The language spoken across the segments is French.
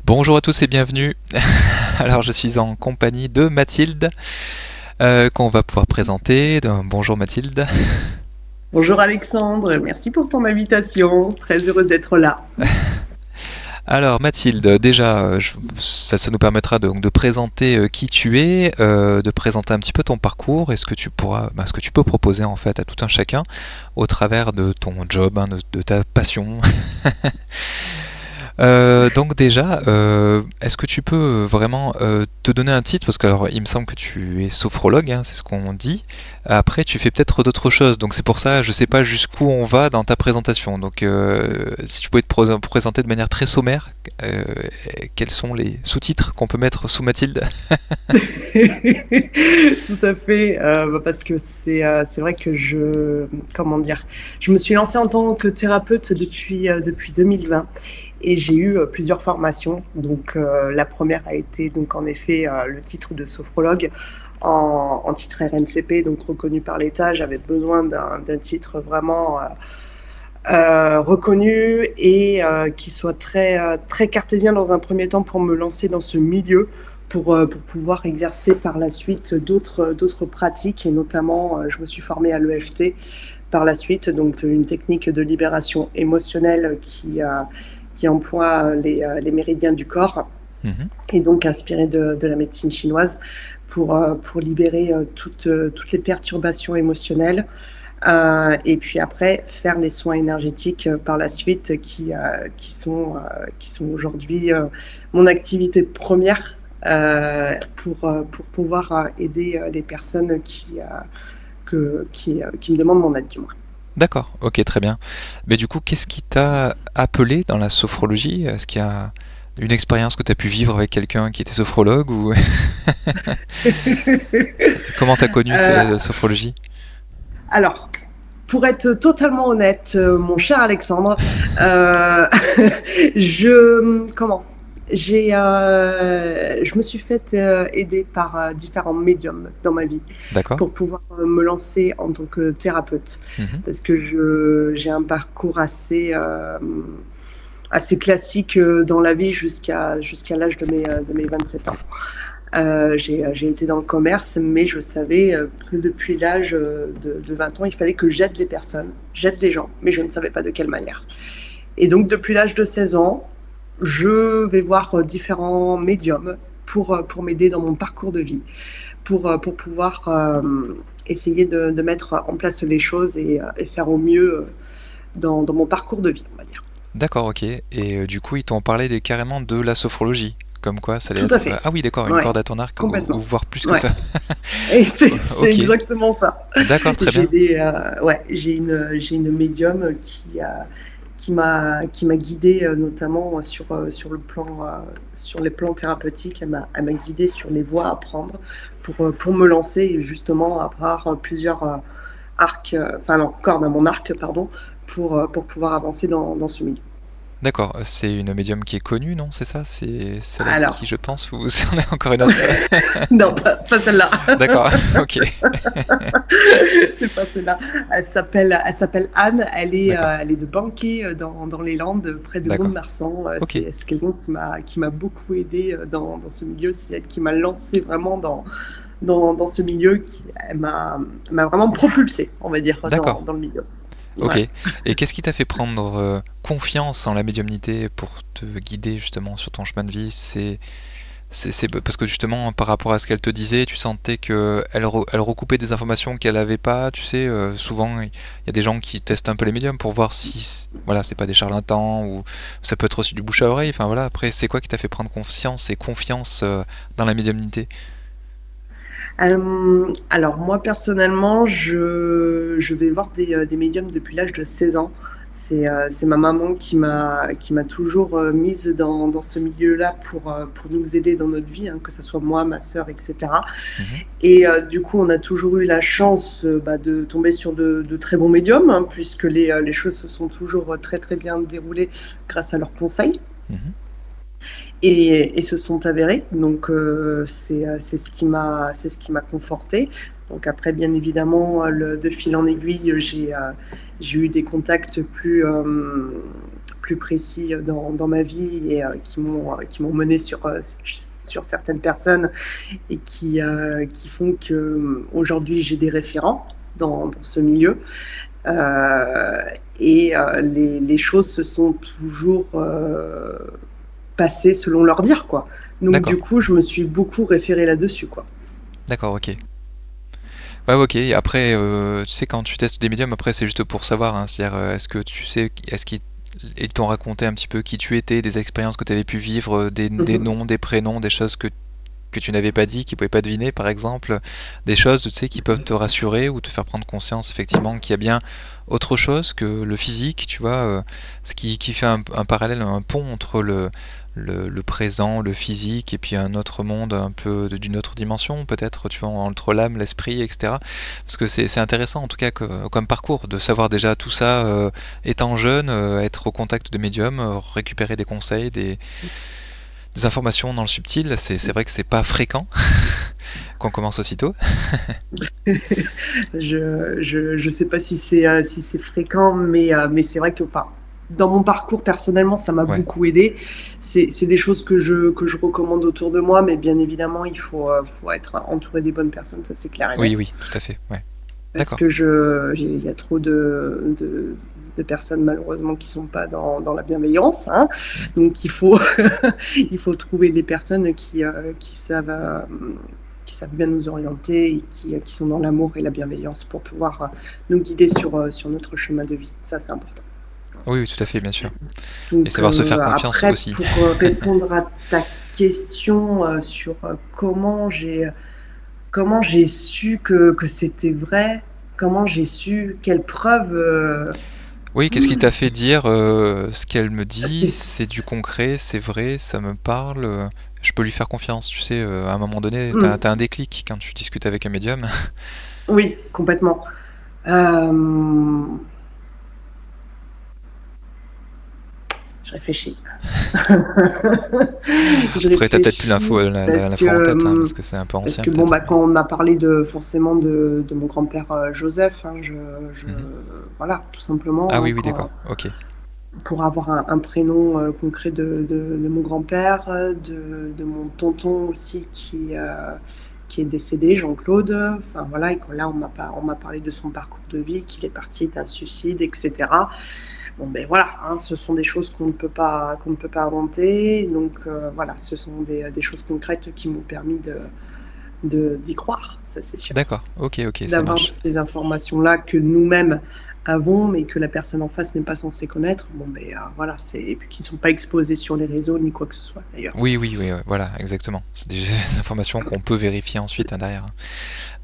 Bonjour à tous et bienvenue. Alors je suis en compagnie de Mathilde qu'on va pouvoir présenter. Bonjour Mathilde. Bonjour Alexandre, merci pour ton invitation, très heureuse d'être là. Alors Mathilde, déjà ça nous permettra donc de présenter qui tu es, de présenter un petit peu ton parcours et ce que tu peux proposer en fait à tout un chacun au travers de ton job, hein, de ta passion. Donc déjà, est-ce que tu peux vraiment te donner un titre? Parce que alors, il me semble que tu es sophrologue, hein, c'est ce qu'on dit. Après, tu fais peut-être d'autres choses. Donc c'est pour ça, je sais pas jusqu'où on va dans ta présentation. Donc si tu pouvais présenter de manière très sommaire, euh, quels sont les sous-titres qu'on peut mettre sous Mathilde? Tout à fait, parce que c'est vrai que comment dire, je me suis lancée en tant que thérapeute depuis 2020 et j'ai eu plusieurs formations. Donc la première a été donc en effet le titre de sophrologue en titre RNCP, donc reconnu par l'État. J'avais besoin d'un titre vraiment reconnu et qui soit très cartésien dans un premier temps pour me lancer dans ce milieu, pour pouvoir exercer par la suite d'autres pratiques. Et notamment, je me suis formée à l'EFT par la suite, donc une technique de libération émotionnelle qui emploie les méridiens du corps, Mhm. et donc inspirée de la médecine chinoise pour libérer toutes les perturbations émotionnelles. Et puis après, faire les soins énergétiques par la suite qui sont aujourd'hui mon activité première pour pouvoir aider les personnes qui me demandent mon aide, du moins. D'accord, ok, très bien. Mais du coup, qu'est-ce qui t'a appelé dans la sophrologie? Est-ce qu'il y a une expérience que tu as pu vivre avec quelqu'un qui était sophrologue ou comment t'as connu Euh, la sophrologie? alors, pour être totalement honnête, mon cher Alexandre, euh, comment je me suis fait aider par différents médiums dans ma vie D'accord. pour pouvoir me lancer en tant que thérapeute, Mhm. parce que j'ai un parcours assez classique dans la vie jusqu'à l'âge de mes 27 ans. J'ai été dans le commerce, mais je savais que depuis l'âge de 20 ans, il fallait que j'aide les personnes, j'aide les gens, mais je ne savais pas de quelle manière. Et donc, depuis l'âge de 16 ans, je vais voir différents médiums pour m'aider dans mon parcours de vie, pour pouvoir essayer de mettre en place les choses et faire au mieux dans mon parcours de vie, on va dire. D'accord, ok. Et du coup, ils t'ont parlé carrément de la sophrologie. Comme quoi, ça allait Tout à être. fait. Ah oui, d'accord, une Ouais, corde à ton arc, ou complètement. voire plus que Ouais. ça. Et c'est Ok. exactement ça. D'accord, très bien. J'ai une médium qui m'a guidée notamment sur les plans thérapeutiques. Elle m'a guidée sur les voies à prendre pour me lancer et justement avoir plusieurs arcs, enfin non, cordes à mon arc, pardon, pour pouvoir avancer dans ce milieu. D'accord, c'est une médium qui est connue, non? C'est ça? C'est celle à qui Alors, je pense, ou c'en est encore une autre? non, pas celle-là. D'accord, ok. C'est pas celle-là. Elle s'appelle Anne. Elle est, D'accord, euh, elle est de Banquet dans les Landes, près de d'accord. Mont-de-Marsan. Ok, C'est quelqu'un qui m'a beaucoup aidé dans ce milieu. C'est elle qui m'a lancé vraiment dans ce milieu. Elle m'a vraiment propulsé, on va dire, d'accord. dans le milieu. Ok. Ouais. Et qu'est-ce qui t'a fait prendre confiance en la médiumnité pour te guider justement sur ton chemin de vie? Parce que justement, par rapport à ce qu'elle te disait, tu sentais elle recoupait des informations qu'elle avait pas. Tu sais, souvent, il y a des gens qui testent un peu les médiums pour voir si, voilà, c'est pas des charlatans, ou ça peut être aussi du bouche à oreille. Enfin voilà, après, c'est quoi qui t'a fait prendre conscience et confiance dans la médiumnité? Alors moi personnellement, je vais voir des médiums depuis l'âge de 16 ans. C'est ma maman qui m'a toujours mise dans ce milieu-là pour nous aider dans notre vie, hein, que ce soit moi, ma sœur, etc. Mhm. Et du coup, on a toujours eu la chance de tomber sur de très bons médiums, hein, puisque les choses se sont toujours très très bien déroulées grâce à leurs conseils Mhm. et se sont avérés. Donc c'est ce qui m'a confortée. Donc après, bien évidemment, de fil en aiguille, j'ai eu des contacts plus plus précis dans ma vie et qui m'ont mené sur certaines personnes et qui font qu'aujourd'hui j'ai des référents dans ce milieu. Les choses se sont toujours passées selon leur dire, quoi. Donc D'accord. du coup, je me suis beaucoup référée là-dessus, quoi. D'accord, ok. Ouais, ok. Et après, tu sais, quand tu testes des médiums, après, c'est juste pour savoir, hein, c'est-à-dire, est-ce que tu sais, est-ce qu'ils t'ont raconté un petit peu qui tu étais, des expériences que tu avais pu vivre, des Mhm. noms, des prénoms, des choses que tu n'avais pas dit, qu'ils ne pouvaient pas deviner, par exemple, des choses, tu sais, qui peuvent te rassurer ou te faire prendre conscience, effectivement, qu'il y a bien autre chose que le physique, tu vois, ce qui fait un parallèle, un pont entre le présent, le physique, et puis un autre monde un peu d'une autre dimension, peut-être, tu vois, entre l'âme, l'esprit, etc. Parce que c'est intéressant, en tout cas, comme parcours, de savoir déjà tout ça, étant jeune, être au contact de médiums, récupérer des conseils, des informations dans le subtil. C'est vrai que c'est pas fréquent qu'on commence aussitôt. Je sais pas si c'est fréquent, mais c'est vrai que, enfin, dans mon parcours personnellement, ça m'a Ouais. beaucoup aidé. C'est des choses que je recommande autour de moi, mais bien évidemment, faut être entouré des bonnes personnes, ça c'est clair et Oui, net. oui, tout à fait. Ouais. Parce D'accord. que il y a trop de personnes malheureusement qui sont pas dans la bienveillance, hein. Mm. Donc il faut il faut trouver des personnes qui savent bien nous orienter et qui sont dans l'amour et la bienveillance pour pouvoir nous guider sur notre chemin de vie. Ça, c'est important. Oui, oui, tout à fait, bien sûr. Et Donc savoir se faire confiance après, aussi. pour répondre à ta question sur comment j'ai su que c'était vrai, comment j'ai su, quelle preuve. Oui, qu'est-ce qui t'a fait dire ce qu'elle me dit, c'est C'est- du concret, c'est vrai, ça me parle, je peux lui faire confiance, tu sais, à un moment donné, Hmm, t'as un déclic quand tu discutes avec un médium. oui, complètement. Euh, je réfléchis. Je Après, t'as peut-être plus réfléchis l'info l'info en tête, hein, parce que c'est un peu parce ancien que bon, peut-être, bah, mais... quand on m'a parlé forcément de mon grand-père Joseph, hein, Mhm. voilà, tout simplement, Ah hein, oui, oui, d'accord, ok. pour avoir un prénom concret de mon grand-père, de mon tonton aussi qui est décédé, Jean-Claude. Enfin voilà, et quand là on m'a parlé de son parcours de vie, qu'il est parti d'un suicide, etc. Bon ben voilà, hein, ce sont des choses qu'on ne peut pas inventer. Donc voilà, ce sont des choses concrètes qui m'ont permis d'y croire, ça c'est sûr. D'accord, ok, ok, ça D'avoir marche. ces informations-là que nous-mêmes avons, mais que la personne en face n'est pas censée connaître. Bon, ben voilà, et puis qui ne sont pas exposés sur les réseaux ni quoi que ce soit d'ailleurs. Oui, oui, oui, ouais, voilà, exactement. C'est des informations qu'on peut vérifier ensuite, hein, derrière.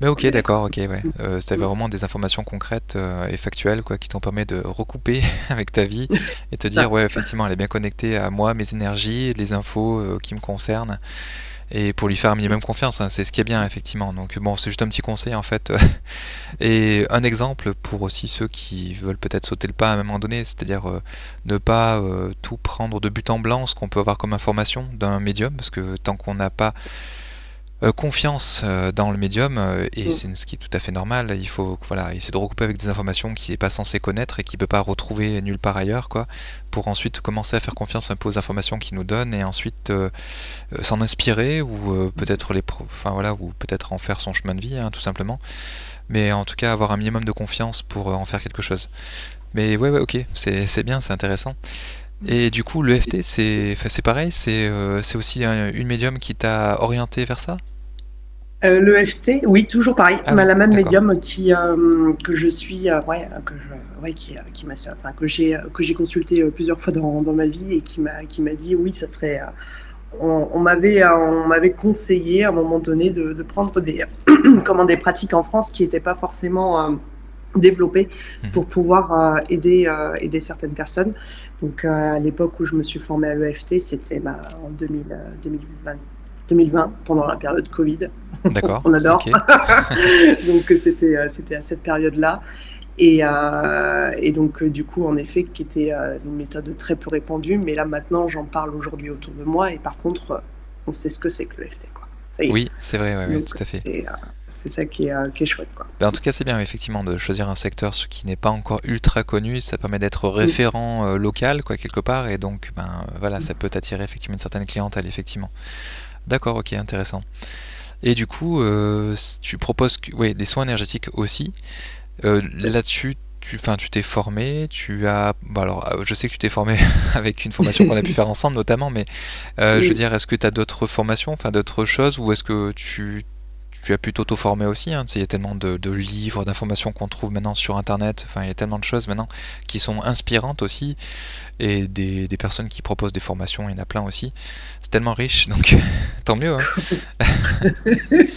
Mais ok, d'accord, ok, ouais. Ça vraiment des informations concrètes et factuelles, quoi, qui t'ont permis de recouper avec ta vie et te dire, Ça. ouais, effectivement, elle est bien connectée à moi, mes énergies, les infos qui me concernent, et pour lui faire un minimum confiance, hein, c'est ce qui est bien, effectivement. Donc bon, c'est juste un petit conseil, en fait. Et un exemple pour aussi ceux qui veulent peut-être sauter le pas à un moment donné, c'est-à-dire ne pas tout prendre de but en blanc, ce qu'on peut avoir comme information d'un médium, parce que tant qu'on n'a pas confiance dans le médium, et Mm. c'est ce qui est tout à fait normal, il faut voilà, essayer de recouper avec des informations qu'il n'est pas censé connaître et qu'il ne peut pas retrouver nulle part ailleurs, quoi, pour ensuite commencer à faire confiance un peu aux informations qu'il nous donne et ensuite s'en inspirer ou peut-être enfin voilà, ou peut-être en faire son chemin de vie, hein, tout simplement. Mais en tout cas avoir un minimum de confiance pour en faire quelque chose. Mais ouais, ouais, ok, c'est bien, c'est intéressant. Et du coup, l'EFT, c'est pareil, c'est aussi une médium qui t'a orienté vers ça? L'EFT, oui, toujours pareil. Ah oui, La même d'accord. médium que je suis, ouais, qui m'a, enfin, que j'ai consulté plusieurs fois dans ma vie et qui m'a dit oui, ça serait. On m'avait conseillé à un moment donné de prendre des pratiques en France qui n'étaient pas forcément développées Mhm. pour pouvoir aider certaines personnes. Donc à l'époque où je me suis formée à l'EFT, c'était en 2020, pendant la période Covid. D'accord, On adore. ok. Donc c'était à cette période-là. Et donc, du coup, en effet, qui était une méthode très peu répandue. Mais là, maintenant, j'en parle aujourd'hui autour de moi. Et par contre, on sait ce que c'est que le FT, quoi. Ça y est. Oui, c'est vrai, ouais, ouais, Donc, tout à fait. c'est ça qui est chouette, quoi. Ben, en tout cas, c'est bien effectivement de choisir un secteur qui n'est pas encore ultra connu. Ça permet d'être Mm. référent local, quoi, quelque part, et donc, ben voilà, Mm. ça peut attirer effectivement une certaine clientèle, effectivement. D'accord, ok, intéressant. Et du coup, tu proposes ouais, des soins énergétiques aussi. Là-dessus, tu t'es formé, tu as. Bah alors, je sais que tu t'es formé avec une formation qu'on a pu faire ensemble, notamment, mais je veux Oui. dire, est-ce que tu as d'autres formations, enfin d'autres choses, ou est-ce que tu as pu t'auto-former aussi, hein, tu sais, il y a tellement de livres, d'informations qu'on trouve maintenant sur Internet, enfin, il y a tellement de choses maintenant qui sont inspirantes aussi, et des personnes qui proposent des formations, il y en a plein aussi. C'est tellement riche, donc tant mieux, hein.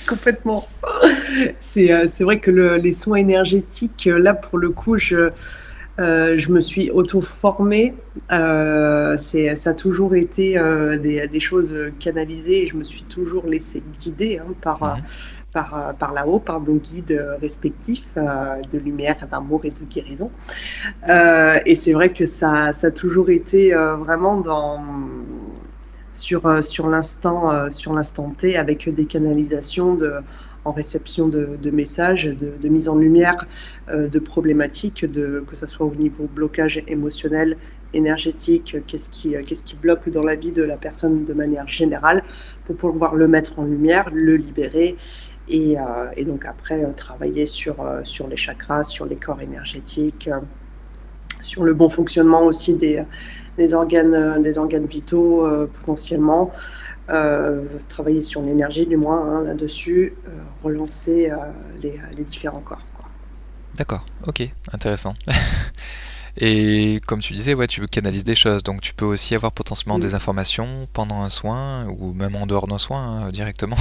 Complètement. C'est vrai que les soins énergétiques, là, pour le coup, je me suis auto-formée. Ça a toujours été des choses canalisées et je me suis toujours laissée guider, hein, Mhm. par là-haut, par nos guides respectifs de lumière, d'amour et de guérison. Et c'est vrai que ça a toujours été vraiment sur l'instant T, avec des canalisations en réception de messages, de mise en lumière de problématiques, que ce soit au niveau blocage émotionnel, énergétique, qu'est-ce qui bloque dans la vie de la personne de manière générale, pour pouvoir le mettre en lumière, le libérer, et donc après travailler sur les chakras, sur les corps énergétiques, sur le bon fonctionnement aussi des organes vitaux potentiellement, travailler sur l'énergie du moins, hein, là-dessus, relancer les différents corps, quoi. D'accord, ok, intéressant. Et comme tu disais, ouais, tu canalises des choses, donc tu peux aussi avoir potentiellement Mm. des informations pendant un soin, ou même en dehors d'un soin, hein, directement.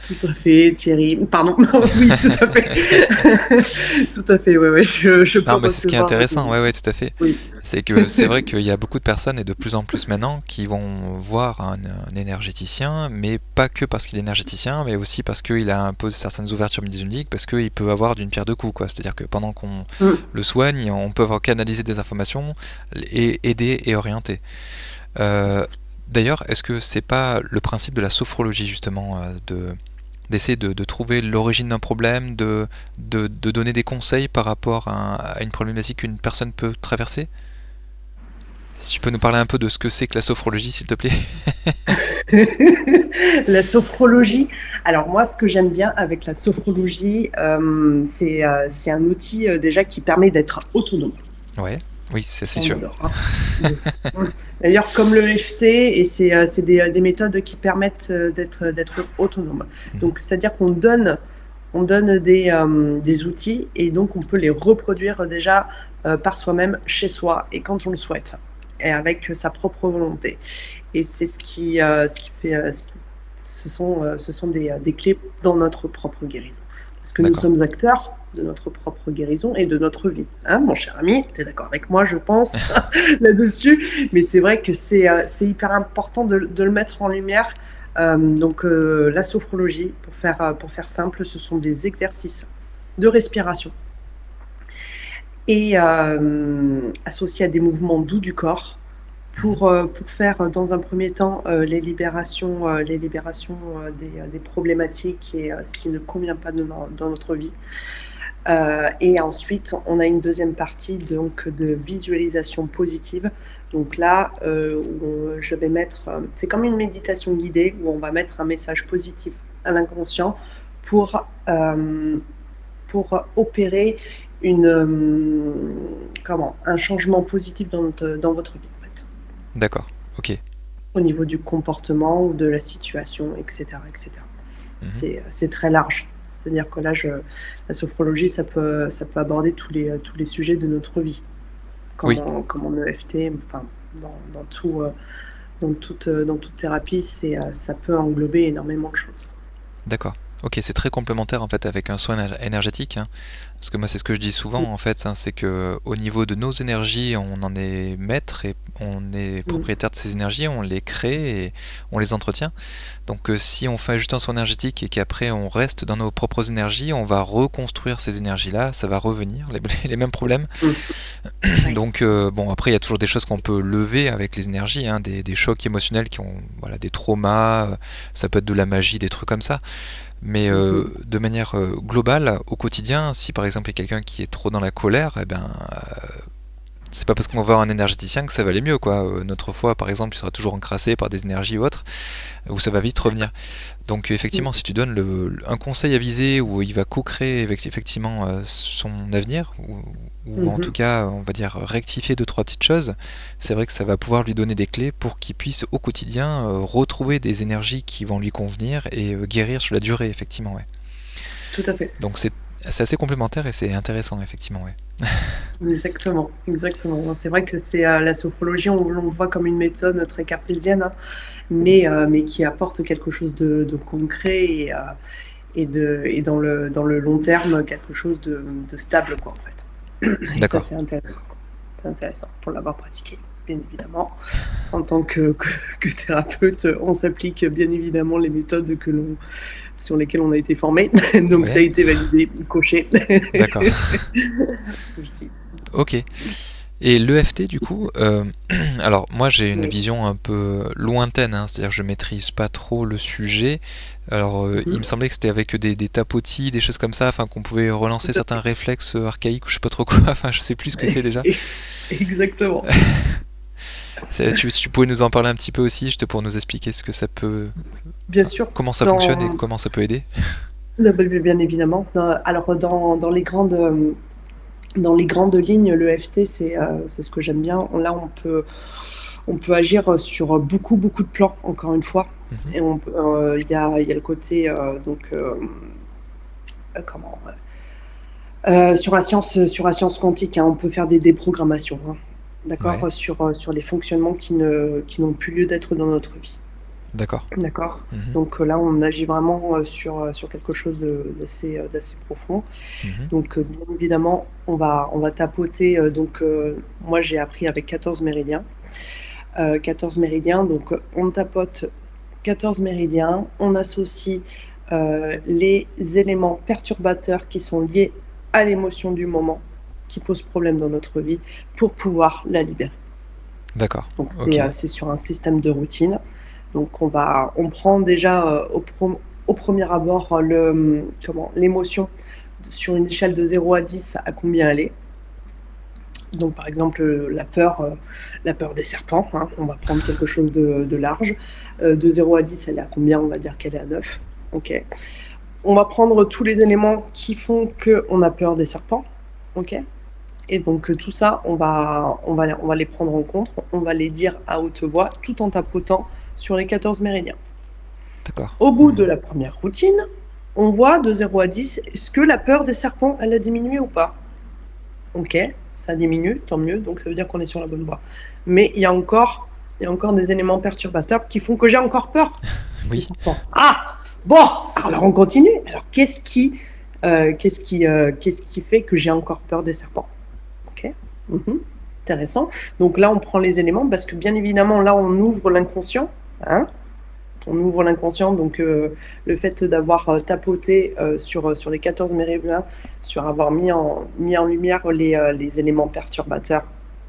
Tout à fait, Thierry. Pardon, oui, tout à fait. Tout à fait, ouais, ouais, je peux Non, mais c'est ce qui est recevoir intéressant, ouais, ouais, tout à fait. Oui. C'est que c'est vrai qu'il y a beaucoup de personnes, et de plus en plus maintenant, qui vont voir un énergéticien, mais pas que parce qu'il est énergéticien, mais aussi parce qu'il a un peu certaines ouvertures médiumniques, parce qu'il peut avoir d'une pierre deux coups, quoi. C'est-à-dire que pendant qu'on Mm. le soigne, on peut avoir canalisé des informations et aider et orienter. Euh, D'ailleurs, est-ce que c'est pas le principe de la sophrologie, justement, d'essayer de trouver l'origine d'un problème, de donner des conseils par rapport à une problématique qu'une personne peut traverser? Si tu peux nous parler un peu de ce que c'est que la sophrologie, s'il te plaît. La sophrologie. Alors moi, ce que j'aime bien avec la sophrologie, c'est un outil déjà qui permet d'être autonome. Ouais, oui, c'est Ça, on sûr. adore, hein. D'ailleurs, comme le FT, et c'est des méthodes qui permettent d'être autonome. Mhm. Donc, c'est-à-dire on donne des outils, et donc on peut les reproduire déjà par soi-même, chez soi, et quand on le souhaite, et avec sa propre volonté. Et c'est ce qui fait, ce sont des clés dans notre propre guérison. Parce que nous D'accord. sommes acteurs de notre propre guérison et de notre vie. Hein, mon cher ami, tu es d'accord avec moi, je pense, là-dessus. Mais c'est vrai que c'est hyper important de le mettre en lumière. Donc, la sophrologie, pour faire simple, ce sont des exercices de respiration et associés à des mouvements doux du corps, Mhm. pour faire dans un premier temps des problématiques et ce qui ne convient pas dans notre vie. Et ensuite, on a une deuxième partie donc de visualisation positive. Donc là, je vais mettre, c'est comme une méditation guidée où on va mettre un message positif à l'inconscient pour, euh, pour opérer un changement positif dans votre vie, en fait, D'accord. Ok. au niveau du comportement ou de la situation, etc., etc. Mhm. C'est très large. C'est-à-dire que là, la sophrologie, ça peut aborder tous les sujets de notre vie, Oui, comme en EFT, enfin, dans, tout, dans toute thérapie, ça peut englober énormément de choses. d'accord. Ok, c'est très complémentaire en fait avec un soin énergétique, hein. Parce que moi, c'est ce que je dis souvent, en fait, hein, c'est que au niveau de nos énergies, on en est maître et on est Mm. propriétaire de ces énergies, on les crée et on les entretient. Donc, si on fait juste un soin énergétique et qu'après on reste dans nos propres énergies, on va reconstruire ces énergies-là, ça va revenir, les mêmes problèmes. Mm. Oui. Donc, bon, après, il y a toujours des choses qu'on peut lever avec les énergies, hein, des chocs émotionnels qui ont, voilà, des traumas, ça peut être de la magie, des trucs comme ça. Mais Mhm. de manière globale, au quotidien, si par exemple il y a quelqu'un qui est trop dans la colère, eh ben, c'est pas parce qu'on va voir un énergéticien que ça va aller mieux, quoi. Notre foie, par exemple, il sera toujours encrassé par des énergies ou autres, où ça va vite revenir. Donc Mm. effectivement, si tu donnes un conseil avisé où il va co-créer effectivement son avenir, ou en tout Mhm. cas, on va dire rectifier deux, trois petites choses, c'est vrai que ça va pouvoir lui donner des clés pour qu'il puisse au quotidien retrouver des énergies qui vont lui convenir et guérir sur la durée, effectivement, ouais. Tout à fait. Donc c'est assez complémentaire et c'est intéressant, effectivement, ouais. Exactement, exactement. C'est vrai que c'est la sophrologie, on le voit comme une méthode très cartésienne, hein, mais qui apporte quelque chose de concret et dans le long terme, quelque chose de stable, quoi, en fait. Et ça, D'accord. c'est intéressant, quoi. C'est intéressant pour l'avoir pratiqué, bien évidemment. En tant que thérapeute, on s'applique bien évidemment les méthodes sur lesquelles on a été formé. Donc ça a Ouais, été validé, coché. d'accord. Aussi. Ok. Et l'EFT, du coup, alors moi j'ai une Oui. vision un peu lointaine, hein, c'est-à-dire que je maîtrise pas trop le sujet. Alors il me Mhm. semblait que c'était avec des tapotis, des choses comme ça, enfin qu'on pouvait Tout relancer à certains fait. réflexes archaïques ou je sais pas trop quoi, enfin je sais plus ce que c'est déjà. Exactement. Si tu pouvais nous en parler un petit peu aussi, juste pour nous expliquer ce que ça peut, Bien enfin sûr, comment ça fonctionne et dans, comment ça peut aider. bien évidemment. Alors dans les grandes lignes, l'EFT, c'est ce que j'aime bien. Là, on peut agir sur beaucoup, beaucoup de plans, encore une fois. Mhm. Et il y a le côté, comment, sur la science quantique, hein, on peut faire des déprogrammations, hein, Ouais, d'accord, sur les fonctionnements qui n'ont plus lieu d'être dans notre vie. d'accord. D'accord. Mhm. Donc là, on agit vraiment sur quelque chose d'assez profond. Mhm. Donc, bien évidemment, on va tapoter. Moi, j'ai appris avec 14 méridiens. 14 méridiens, donc on tapote 14 méridiens, on associe les éléments perturbateurs qui sont liés à l'émotion du moment, qui posent problème dans notre vie, pour pouvoir la libérer. D'accord. Donc Ok. c'est sur un système de routine. Donc on prend déjà au premier abord l'émotion sur une échelle de 0 à 10 à combien elle est. Donc par exemple la peur des serpents, hein, on va prendre quelque chose de large. De 0 à 10, elle est à combien? On va dire qu'elle est à 9. Ok. On va prendre tous les éléments qui font qu'on a peur des serpents. Ok. Et donc tout ça, on va les prendre en compte, on va les dire à haute voix tout en tapotant sur les 14 méridiens. D'accord. Au bout de Mhm. la première routine, on voit de 0 à 10, est-ce que la peur des serpents, elle a diminué ou pas? Ok, ça diminue, tant mieux, donc ça veut dire qu'on est sur la bonne voie. Mais il y a encore des éléments perturbateurs qui font que j'ai encore peur des Oui. serpents. Ah, bon, alors on continue. Alors qu'est-ce qui fait que j'ai encore peur des serpents? Ok. Mhm. Intéressant. Donc là, on prend les éléments parce que bien évidemment, là, on ouvre l'inconscient. Hein, on ouvre l'inconscient. Donc le fait d'avoir tapoté sur les 14 méridiens, sur avoir mis en lumière les éléments perturbateurs,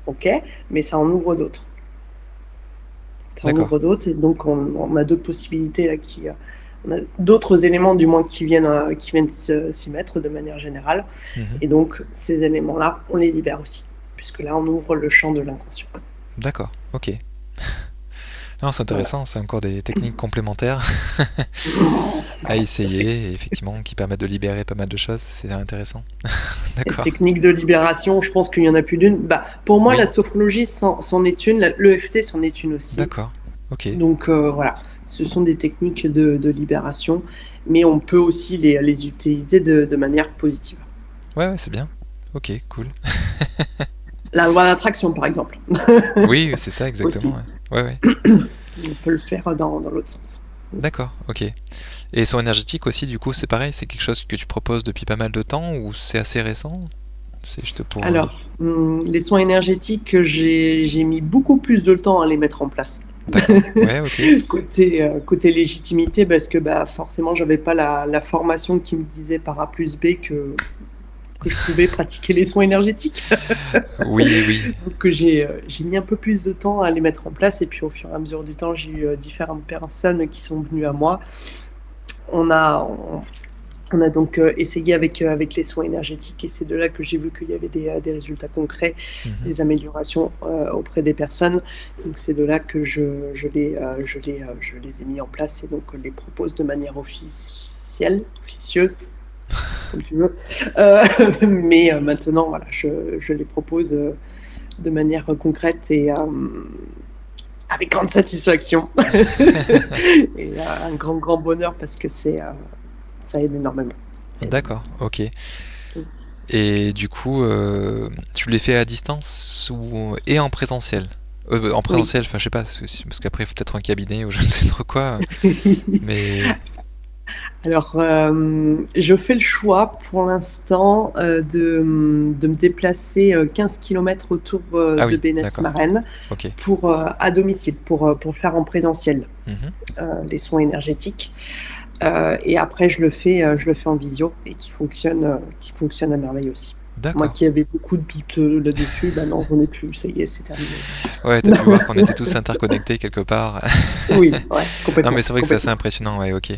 ok, mais ça en ouvre d'autres. Ça en D'accord. ouvre d'autres. Et donc on a d'autres possibilités là, on a d'autres éléments du moins qui viennent s'y mettre de manière générale. Mhm. Et donc, ces éléments-là, on les libère aussi, puisque là, on ouvre le champ de l'inconscient. D'accord. Ok. Non, c'est Voilà. intéressant, c'est encore des techniques complémentaires à Tout à fait. essayer, et effectivement, qui permettent de libérer pas mal de choses, c'est intéressant. Et D'accord. technique de libération, je pense qu'il y en a plus d'une. Bah, pour moi, la Oui, sophrologie c'en est une, l'EFT c'en est une aussi. d'accord. Ok. Donc voilà, ce sont des techniques de libération, mais on peut aussi les utiliser de manière positive. Ouais, ouais, c'est bien. Ok, cool. La loi d'attraction, par exemple, Oui, c'est ça, exactement. aussi. Ouais, ouais, ouais. On peut le faire dans l'autre sens. D'accord, ok. Et son énergétique aussi, du coup, c'est pareil, c'est quelque chose que tu proposes depuis pas mal de temps ou c'est assez récent? C'est juste pour... Alors, les soins énergétiques, j'ai mis beaucoup plus de temps à les mettre en place. D'accord, ouais, ok. Côté légitimité, parce que forcément, j'avais pas la formation qui me disait par A plus B que je pouvais pratiquer les soins énergétiques. Oui, oui. Donc j'ai mis un peu plus de temps à les mettre en place, et puis au fur et à mesure du temps, j'ai eu différentes personnes qui sont venues à moi. On a donc essayé avec les soins énergétiques, et c'est de là que j'ai vu qu'il y avait des résultats concrets, des améliorations auprès des personnes. Donc c'est de là que je les ai mis en place, et donc les propose de manière officieuse, comme tu veux. Mais maintenant, voilà, je les propose de manière concrète et avec grande satisfaction. Et un grand bonheur, parce que ça aide énormément. D'accord, ok. Et du coup, tu les fais à distance et en présentiel? En présentiel, enfin je sais pas, parce qu'après il faut peut-être un cabinet ou je ne sais trop quoi. Mais Alors, je fais le choix pour l'instant de me déplacer 15 km autour ah de oui, d'accord. Bénesse-Marennes Ok. à domicile, pour faire en présentiel les soins énergétiques. Et après, je le fais en visio, et qui fonctionne à merveille aussi. Moi D'accord. qui avais beaucoup de doutes là-dessus, non, j'en ai plus, ça y est, c'est terminé. Ouais, t'as pu voir qu'on était tous interconnectés quelque part. Oui, ouais, Non, complètement. mais c'est vrai que c'est assez Complètement. impressionnant, ouais, ok.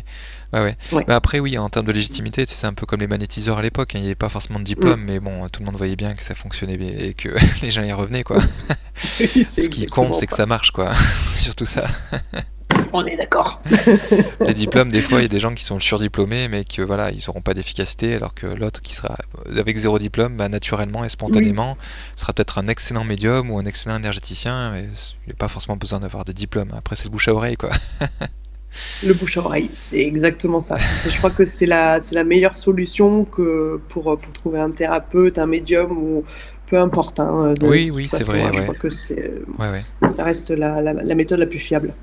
Ouais, ouais. Ouais. Mais après, oui, en termes de légitimité, c'est un peu comme les magnétiseurs à l'époque, hein. Il n'y avait pas forcément de diplôme, mais bon, tout le monde voyait bien que ça fonctionnait bien et que les gens y revenaient, quoi. Oui, c'est Ce qui compte, exactement c'est que ça. ça marche, quoi. C'est surtout ça. On est d'accord. Les diplômes, des fois, il y a des gens qui sont surdiplômés, mais que voilà, ils n'auront pas d'efficacité, alors que l'autre qui sera avec zéro diplôme, naturellement et Oui, spontanément, sera peut-être un excellent médium ou un excellent énergéticien, et il n'y a pas forcément besoin d'avoir de diplôme. Après, c'est le bouche à oreille, quoi. le bouche à oreille, c'est exactement ça. Je crois que c'est la meilleure solution que pour trouver un thérapeute, un médium, ou peu importe. De Oui, toute oui, c'est façon, vrai, je ouais. crois que Ouais, ouais. ça reste la méthode la plus fiable.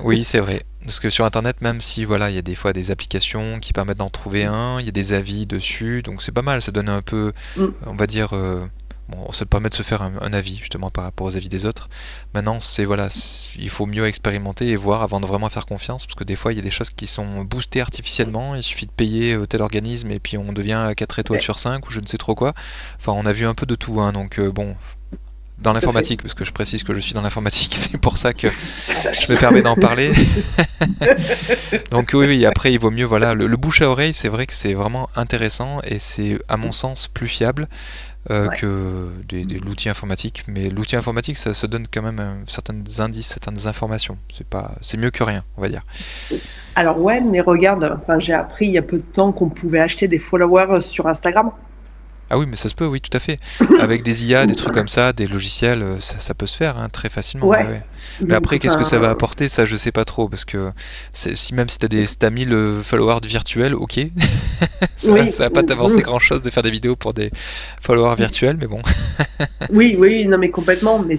Oui, c'est vrai. Parce que sur Internet, même si voilà, il y a des fois des applications qui permettent d'en trouver un, il y a des avis dessus, donc c'est pas mal, ça donne un peu, Mm. on va dire, bon, ça permet de se faire un avis justement par rapport aux avis des autres. Maintenant, c'est voilà, il faut mieux expérimenter et voir avant de vraiment faire confiance, parce que des fois, il y a des choses qui sont boostées artificiellement, il suffit de payer tel organisme et puis on devient 4 étoiles Ouais, sur 5 ou je ne sais trop quoi. Enfin, on a vu un peu de tout, hein, donc bon, dans tout à fait. l'informatique, parce que je précise que je suis dans l'informatique, c'est pour ça que je Sache. me permets d'en parler. Donc oui, oui, après il vaut mieux, voilà, le bouche à oreille, c'est vrai que c'est vraiment intéressant et c'est à mon sens plus fiable Ouais. que de l'outil informatique. Mais l'outil informatique, ça donne quand même certains indices, certaines informations. C'est mieux que rien, on va dire. Alors ouais, mais regarde, enfin, j'ai appris il y a peu de temps qu'on pouvait acheter des followers sur Instagram. Ah oui, mais ça se peut, oui, tout à fait. Avec des IA, des trucs comme ça, des logiciels, ça peut se faire hein, très facilement. Ouais, Ouais. ouais. Mais Donc, après, qu'est-ce que ça va enfin, apporter? Ça, je sais pas trop, parce que même si t'as 1000 followers virtuels, ok, oui, ça va pas t'avancer grand-chose de faire des vidéos pour des followers virtuels, mais bon. oui, oui, non, mais complètement. Mais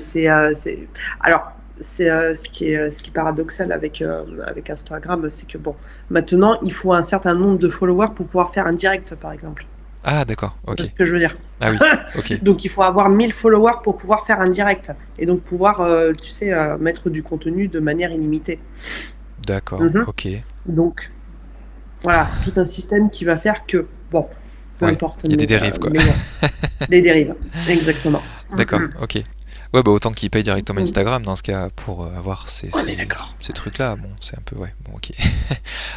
alors, ce qui est paradoxal avec Instagram, c'est que bon, maintenant, il faut un certain nombre de followers pour pouvoir faire un direct, par exemple. Ah, d'accord, Tu ok. vois ce que je veux dire? Ah oui, ok. Donc, il faut avoir 1000 followers pour pouvoir faire un direct, et donc pouvoir, tu sais, mettre du contenu de manière illimitée. D'accord, Mhm. ok. Donc, voilà, tout un système qui va faire que, bon, peu Ouais, importe, il y a des dérives, quoi. mais ouais, des dérives, exactement. D'accord, ok. Ouais, bah autant qu'ils payent directement Mhm. Instagram dans ce cas pour avoir On est d'accord. ces trucs-là. Bon, c'est un peu, ouais, bon, ok.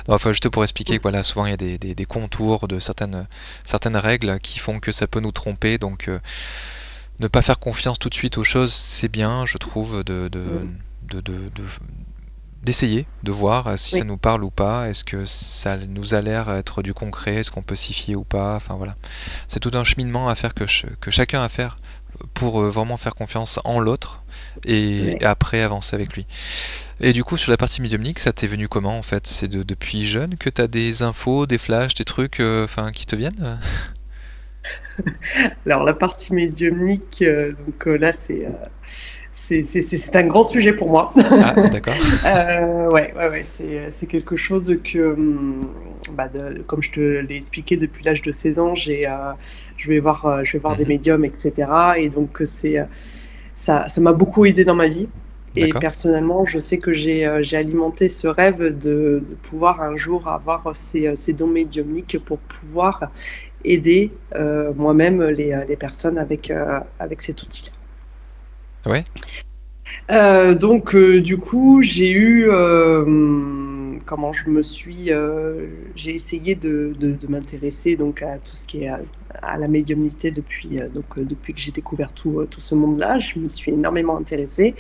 Non, enfin, juste pour expliquer que voilà, souvent il y a des contours de certaines règles qui font que ça peut nous tromper, donc ne pas faire confiance tout de suite aux choses, c'est bien, je trouve, Mhm. de, de- de- d'essayer, de voir si ça Oui, nous parle ou pas, est-ce que ça nous a l'air être du concret, est-ce qu'on peut s'y fier ou pas, enfin voilà. C'est tout un cheminement à faire que chacun a à faire pour vraiment faire confiance en l'autre et ouais. après avancer avec lui. Et du coup, sur la partie médiumnique, ça t'est venu comment en fait? C'est depuis jeune que t'as des infos, des flashs, des trucs enfin qui te viennent? Alors, la partie médiumnique, donc là, C'est un grand sujet pour moi. Ah, d'accord. Ouais, c'est quelque chose que, comme je te l'ai expliqué, depuis l'âge de 16 ans, je vais voir des Mhm. médiums, etc. Et donc, ça m'a beaucoup aidé dans ma vie. Et D'accord. personnellement, je sais que j'ai alimenté ce rêve de pouvoir un jour avoir ces dons médiumniques pour pouvoir aider moi-même les personnes avec cet outil. Ouais. Donc, du coup, comment j'ai essayé de m'intéresser donc à tout ce qui est à la médiumnité depuis que j'ai découvert tout ce monde-là. Je me suis énormément intéressée,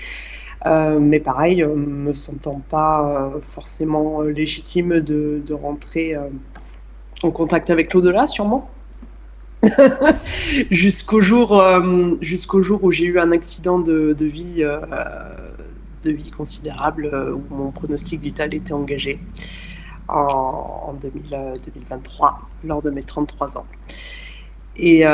mais pareil, me sentant pas forcément légitime de rentrer en contact avec l'au-delà, sûrement. Jusqu'au jour où j'ai eu un accident de vie considérable, où mon pronostic vital était engagé en 2023, lors de mes 33 ans. Et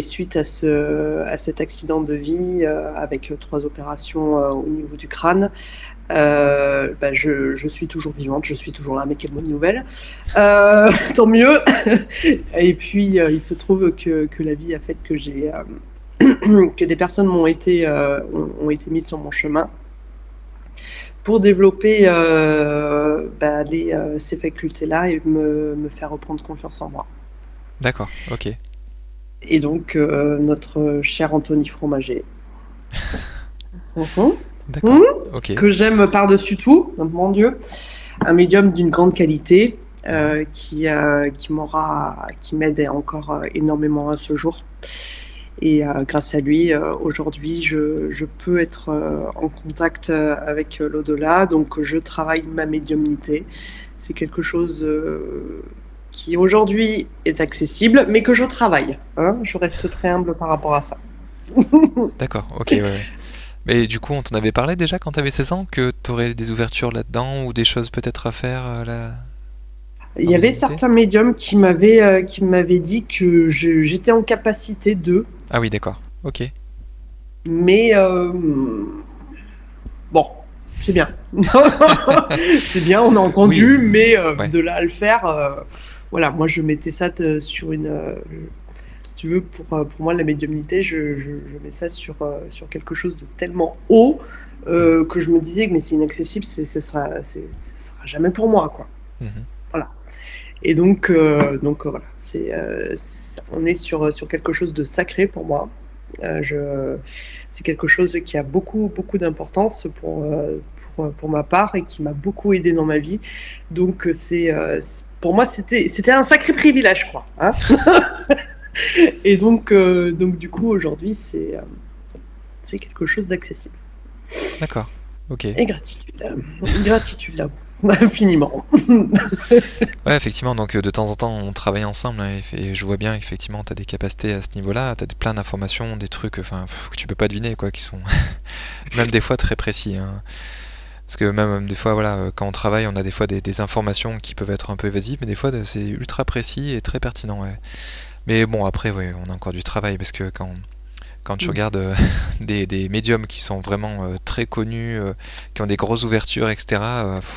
suite à cet accident de vie, avec 3 opérations au niveau du crâne, je suis toujours vivante, je suis toujours là, mais quelle bonne nouvelle. Tant mieux. Et puis, il se trouve que la vie a fait que que des personnes ont été mises sur mon chemin pour développer ces facultés-là et me faire reprendre confiance en moi. D'accord. Ok. Et donc, notre cher Anthony Fromager, Mhm. D'accord. Mhm. Ok. Que j'aime par-dessus tout, mon Dieu, un médium d'une grande qualité, Mhm. qui m'aide encore énormément à ce jour. Et grâce à lui, aujourd'hui, je peux être en contact avec l'au-delà. Donc, je travaille ma médiumnité. C'est quelque chose qui aujourd'hui est accessible, mais que je travaille. Hein. Je reste très humble par rapport à ça. D'accord. Ok. Ouais, ouais. Mais du coup, on t'en avait parlé déjà quand t'avais 16 ans que t'aurais des ouvertures là-dedans ou des choses peut-être à faire là, Il en y avait médiumnité? certains médiums qui m'avaient dit que j'étais en capacité de, Ah oui, d'accord. Ok. mais bon, c'est bien. C'est bien, on a Oui. entendu, mais Ouais. de là à le faire, voilà, moi je mettais ça sur si tu veux, pour moi la médiumnité, je mets ça sur quelque chose de tellement haut Mhm. que je me disais que mais c'est inaccessible, ce sera jamais pour moi, quoi. Mhm. Voilà. Et donc voilà, on est sur quelque chose de sacré pour moi. C'est quelque chose qui a beaucoup, beaucoup d'importance pour ma part et qui m'a beaucoup aidé dans ma vie. Donc pour moi, c'était un sacré privilège, quoi. Hein. Et donc du coup, aujourd'hui, c'est quelque chose d'accessible. D'accord. Ok. Et gratitude. Gratitude là, infiniment. Ouais, effectivement, donc de temps en temps on travaille ensemble hein, et je vois bien effectivement t'as des capacités à ce niveau-là, t'as plein d'informations, des trucs enfin que tu peux pas deviner quoi, qui sont même des fois très précis. Hein. Parce que même des fois voilà, quand on travaille, on a des fois des informations qui peuvent être un peu évasives, mais des fois c'est ultra précis et très pertinent. Ouais. Mais bon après ouais, on a encore du travail parce que quand tu regardes des médiums qui sont vraiment très connus, qui ont des grosses ouvertures, etc.,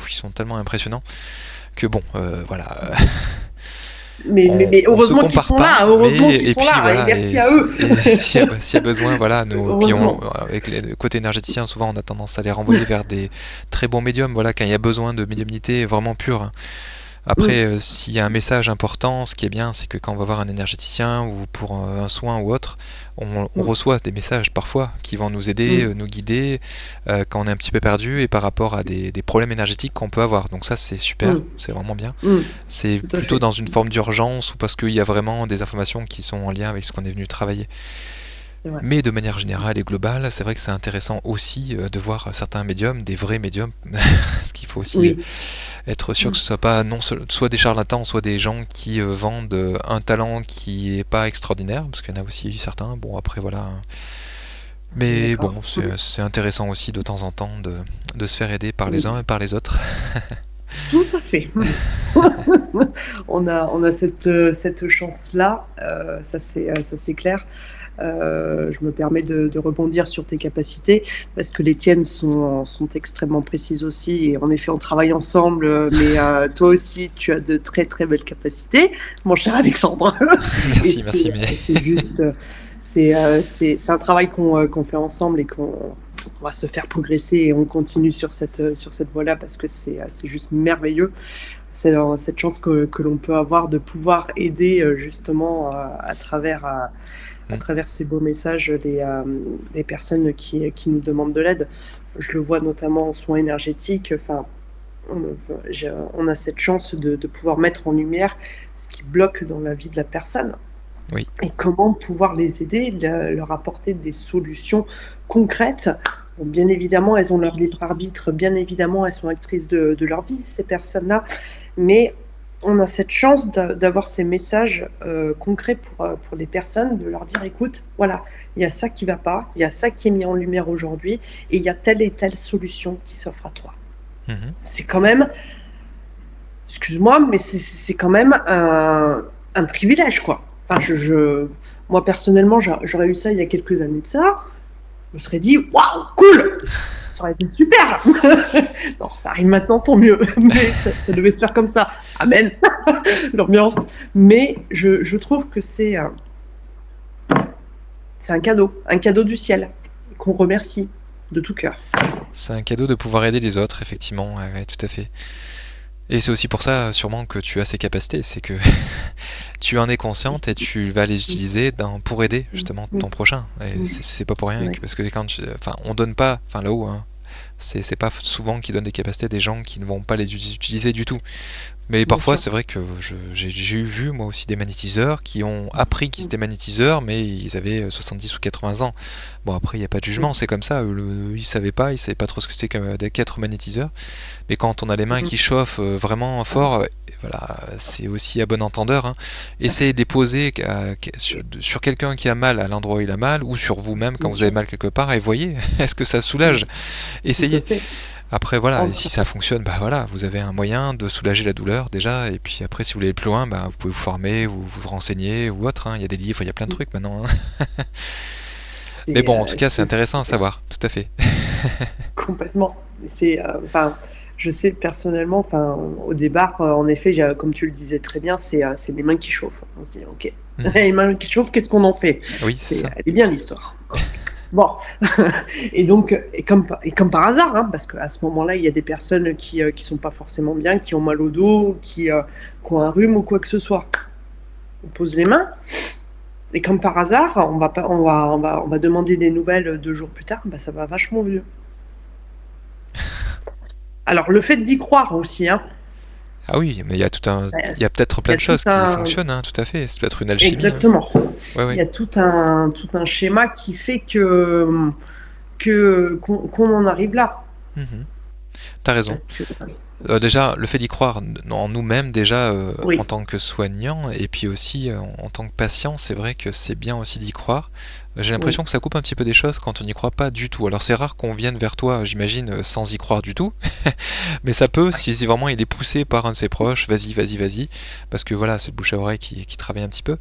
ils sont tellement impressionnants que bon, voilà, Mais on se heureusement qu'ils compare sont pas, là, mais heureusement qu'ils et sont puis là, et voilà, merci à eux. et s'il y a besoin, voilà, nous, puis Heureusement. avec le côté énergéticien, souvent on a tendance à les renvoyer vers des très bons médiums, voilà, quand il y a besoin de médiumnité vraiment pure. Hein. Mm, Après, s'il y a un message important, ce qui est bien, c'est que quand on va voir un énergéticien ou pour un soin ou autre, on mm, reçoit des messages parfois qui vont nous aider, mm, nous guider quand on est un petit peu perdu et par rapport à des problèmes énergétiques qu'on peut avoir. Donc ça, c'est super, mm, c'est vraiment bien. mm, C'est tout à plutôt fait. dans une forme d'urgence ou parce qu'il y a vraiment des informations qui sont en lien avec ce qu'on est venu travailler. C'est vrai. Mais de manière générale et globale, c'est vrai que c'est intéressant aussi de voir certains médiums, des vrais médiums, parce qu'il faut aussi Oui. être sûr que Mm, ce soit pas non soit des charlatans, soit des gens qui vendent un talent qui est pas extraordinaire, parce qu'il y en a aussi certains. Bon après voilà. on est Mais d'accord. bon, c'est intéressant aussi de temps en temps de se faire aider par les uns Mm, et par les autres. tout à fait. On a cette chance-là, ça c'est clair. Je me permets de rebondir sur tes capacités parce que les tiennes sont extrêmement précises aussi. Et en effet, on travaille ensemble, mais toi aussi, tu as de très très belles capacités, mon cher Alexandre. Merci, Et merci, mais c'est juste, c'est un travail qu'on fait ensemble et qu'on va se faire progresser et on continue sur cette voie-là parce que c'est juste merveilleux. C'est cette chance que l'on peut avoir de pouvoir aider justement à travers ces beaux messages les personnes qui nous demandent de l'aide. Je le vois notamment en soins énergétiques. Enfin, on a cette chance de pouvoir mettre en lumière ce qui bloque dans la vie de la personne. oui. Et comment pouvoir les aider, leur apporter des solutions concrètes. Bon, bien évidemment, elles ont leur libre arbitre, bien évidemment, elles sont actrices de leur vie, ces personnes-là, mais on a cette chance d'avoir ces messages concrets pour les personnes, de leur dire, écoute, voilà, il y a ça qui ne va pas, il y a ça qui est mis en lumière aujourd'hui, et il y a telle et telle solution qui s'offre à toi. C'est quand même, excuse-moi, mais c'est quand même un privilège, quoi. Enfin, moi, personnellement, j'aurais eu ça il y a quelques années de ça. Je me serais dit, waouh, cool! Ça aurait été super! Non, ça arrive maintenant, tant mieux. Mais ça devait se faire comme ça. Amen! L'ambiance. Mais je trouve que c'est un cadeau du ciel, qu'on remercie de tout cœur. C'est un cadeau de pouvoir aider les autres, effectivement, ouais, tout à fait. Et c'est aussi pour ça, sûrement, que tu as ces capacités, c'est que tu en es consciente et tu vas les utiliser pour aider, justement, ton prochain. Et c'est pas pour rien, parce que quand on donne pas, là-haut, hein, c'est pas souvent qu'ils donnent des capacités à des gens qui ne vont pas les utiliser du tout. Mais parfois, c'est vrai que j'ai vu moi aussi des magnétiseurs qui ont appris qu'ils étaient magnétiseurs, mais ils avaient 70 ou 80 ans. Bon, après, il n'y a pas de jugement, c'est comme ça. Ils savaient pas trop ce que c'est qu'être magnétiseur. Mais quand on a les mains qui chauffent vraiment fort, voilà, c'est aussi à bon entendeur. Hein. Essayez de les poser sur quelqu'un qui a mal à l'endroit où il a mal, ou sur vous-même quand vous avez mal quelque part, et voyez, est-ce que ça soulage? Essayez. Après voilà, et si ça fonctionne, bah voilà, vous avez un moyen de soulager la douleur déjà, et puis après si vous voulez aller plus loin, bah, vous pouvez vous former ou vous renseigner ou autre, hein. Il y a des livres, il y a plein de trucs maintenant. Hein. Mais bon, en tout cas, c'est intéressant à savoir, tout à fait. Complètement. Je sais personnellement, au départ, en effet, comme tu le disais très bien, c'est les mains qui chauffent. On se dit, ok, les mains qui chauffent, qu'est-ce qu'on en fait? Oui, c'est ça. Elle est bien l'histoire. Bon, et comme par hasard, hein, parce qu'à ce moment-là, il y a des personnes qui sont pas forcément bien, qui ont mal au dos, qui ont un rhume ou quoi que ce soit. On pose les mains, et comme par hasard, on va demander des nouvelles 2 jours plus tard, bah, ça va vachement mieux. Alors, le fait d'y croire aussi, hein. Ah oui, mais il y a peut-être plein de choses qui fonctionnent, hein, tout à fait. C'est peut-être une alchimie. Exactement. Hein. Ouais. Il y a tout un schéma qui fait qu'on en arrive là. T'as raison. Déjà, le fait d'y croire en nous-mêmes, déjà, en tant que soignant, et puis aussi en tant que patient, c'est vrai que c'est bien aussi d'y croire. J'ai l'impression que ça coupe un petit peu des choses quand on n'y croit pas du tout. Alors c'est rare qu'on vienne vers toi, j'imagine, sans y croire du tout. Mais ça peut, si vraiment il est poussé par un de ses proches, vas-y. Parce que voilà, c'est le bouche à oreille qui travaille un petit peu.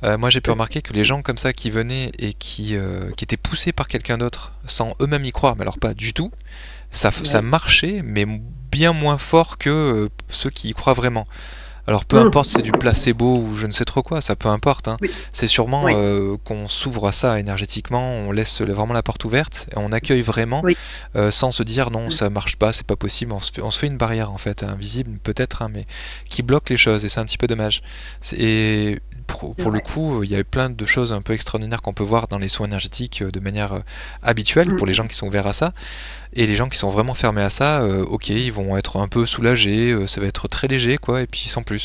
Moi j'ai pu remarquer que les gens comme ça qui venaient et qui étaient poussés par quelqu'un d'autre, sans eux-mêmes y croire, mais alors pas du tout, ça marchait, mais bien moins fort que ceux qui y croient vraiment. Alors peu importe si c'est du placebo ou je ne sais trop quoi, ça peu importe. Hein. C'est sûrement qu'on s'ouvre à ça énergétiquement, on laisse vraiment la porte ouverte, et on accueille vraiment sans se dire non ça marche pas, c'est pas possible, on se fait une barrière en fait, invisible peut-être, hein, mais qui bloque les choses, et c'est un petit peu dommage. Et pour le coup, il y a plein de choses un peu extraordinaires qu'on peut voir dans les soins énergétiques de manière habituelle pour les gens qui sont ouverts à ça. Et les gens qui sont vraiment fermés à ça, ok, ils vont être un peu soulagés, ça va être très léger, quoi, et puis sans plus.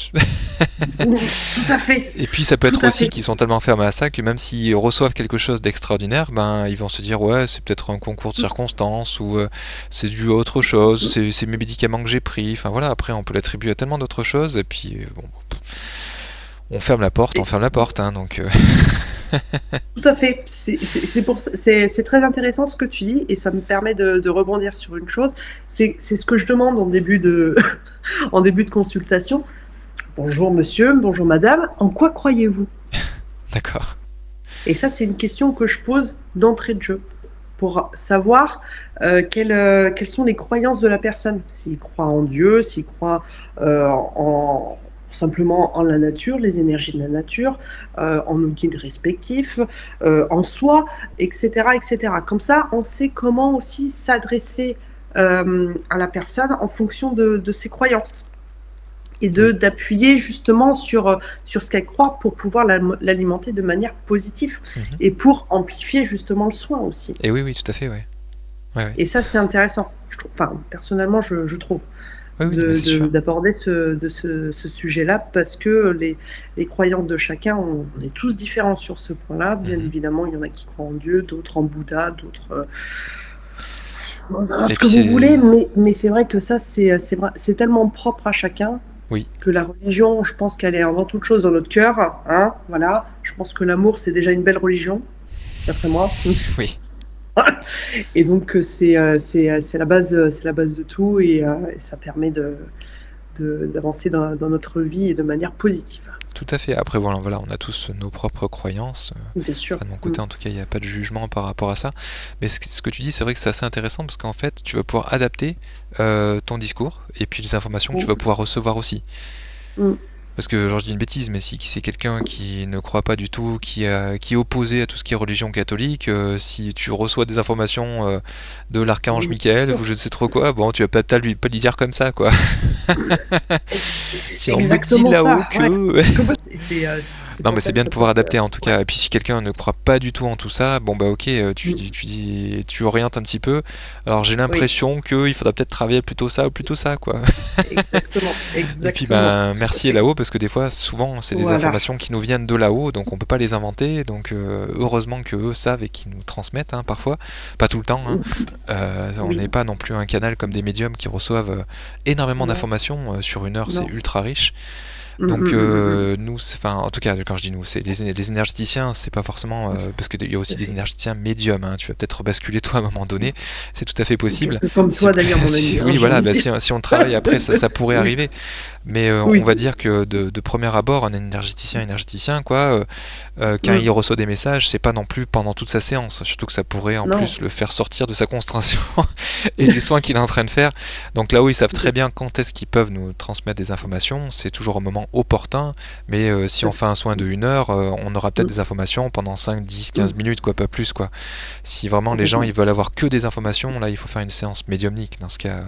Tout à fait. Et puis ça peut être aussi qu'ils sont tellement fermés à ça que même s'ils reçoivent quelque chose d'extraordinaire, ben ils vont se dire ouais, c'est peut-être un concours de circonstances, ou c'est dû à autre chose, c'est mes médicaments que j'ai pris. Enfin voilà, après on peut l'attribuer à tellement d'autres choses, et puis bon, on ferme la porte, hein, donc. Tout à fait. C'est très intéressant ce que tu dis, et ça me permet de rebondir sur une chose. C'est ce que je demande en début de consultation. Bonjour monsieur, bonjour madame, en quoi croyez-vous? D'accord. Et ça, c'est une question que je pose d'entrée de jeu pour savoir quelles sont les croyances de la personne. S'il croit en Dieu, s'il croit simplement en la nature, les énergies de la nature, en nos guides respectifs, en soi, etc., etc. Comme ça, on sait comment aussi s'adresser à la personne en fonction de ses croyances. Et d'appuyer justement sur ce qu'elle croit pour pouvoir l'alimenter de manière positive et pour amplifier justement le soin aussi. Et oui, tout à fait, ouais. Et ça, c'est intéressant, je trouve. Enfin, personnellement, je trouve d'aborder ce sujet-là parce que les croyances de chacun, on est tous différents sur ce point-là. Bien évidemment, il y en a qui croient en Dieu, d'autres en Bouddha, d'autres... ce que vous voulez, mais c'est vrai que ça, c'est tellement propre à chacun. Oui. Que la religion, je pense qu'elle est avant toute chose dans notre cœur, hein, voilà. Je pense que l'amour, c'est déjà une belle religion, d'après moi. Oui. Et donc c'est la base de tout et ça permet d'avancer dans notre vie et de manière positive. Tout à fait. Après voilà, on a tous nos propres croyances. Bien sûr. De mon côté, en tout cas, il n'y a pas de jugement par rapport à ça. Mais ce que tu dis, c'est vrai que c'est assez intéressant parce qu'en fait, tu vas pouvoir adapter ton discours et puis les informations que tu vas pouvoir recevoir aussi. Parce que, genre, je dis une bêtise, mais si c'est quelqu'un qui ne croit pas du tout, qui est opposé à tout ce qui est religion catholique, si tu reçois des informations de l'archange Michael ou je ne sais trop quoi, bon, tu vas pas lui dire comme ça, quoi. Si on me dit là-haut que... Non, mais c'est bien de pouvoir adapter en tout cas. Et puis si quelqu'un ne croit pas du tout en tout ça, bon bah ok, tu orientes un petit peu. Alors j'ai l'impression qu'il faudra peut-être travailler plutôt ça ou plutôt ça, quoi. Exactement. Et puis bah merci là-haut parce que des fois, souvent, c'est des informations qui nous viennent de là-haut, donc on peut pas les inventer. Donc heureusement que eux savent et qu'ils nous transmettent, hein, parfois, pas tout le temps. Hein. On n'est pas non plus un canal comme des médiums qui reçoivent énormément d'informations sur une heure, c'est ultra riche. Donc nous, en tout cas, quand je dis nous, c'est les énergéticiens, c'est pas forcément parce qu'il y a aussi des énergéticiens médiums. Hein, tu vas peut-être rebasculer toi à un moment donné, c'est tout à fait possible. Comme toi d'ailleurs, mon ami. Oui, voilà. Bah, si on travaille après, ça pourrait arriver. Mais on va dire que de premier abord, un énergéticien, quoi, quand il reçoit des messages, c'est pas non plus pendant toute sa séance. Surtout que ça pourrait en plus le faire sortir de sa concentration et du soin qu'il est en train de faire. Donc là où ils savent très bien quand est-ce qu'ils peuvent nous transmettre des informations, c'est toujours au moment opportun, mais si on fait un soin de 1 heure, on aura peut-être des informations pendant 5, 10, 15 minutes, quoi, pas plus, quoi. Si vraiment les gens ils veulent avoir que des informations, là il faut faire une séance médiumnique, dans ce cas,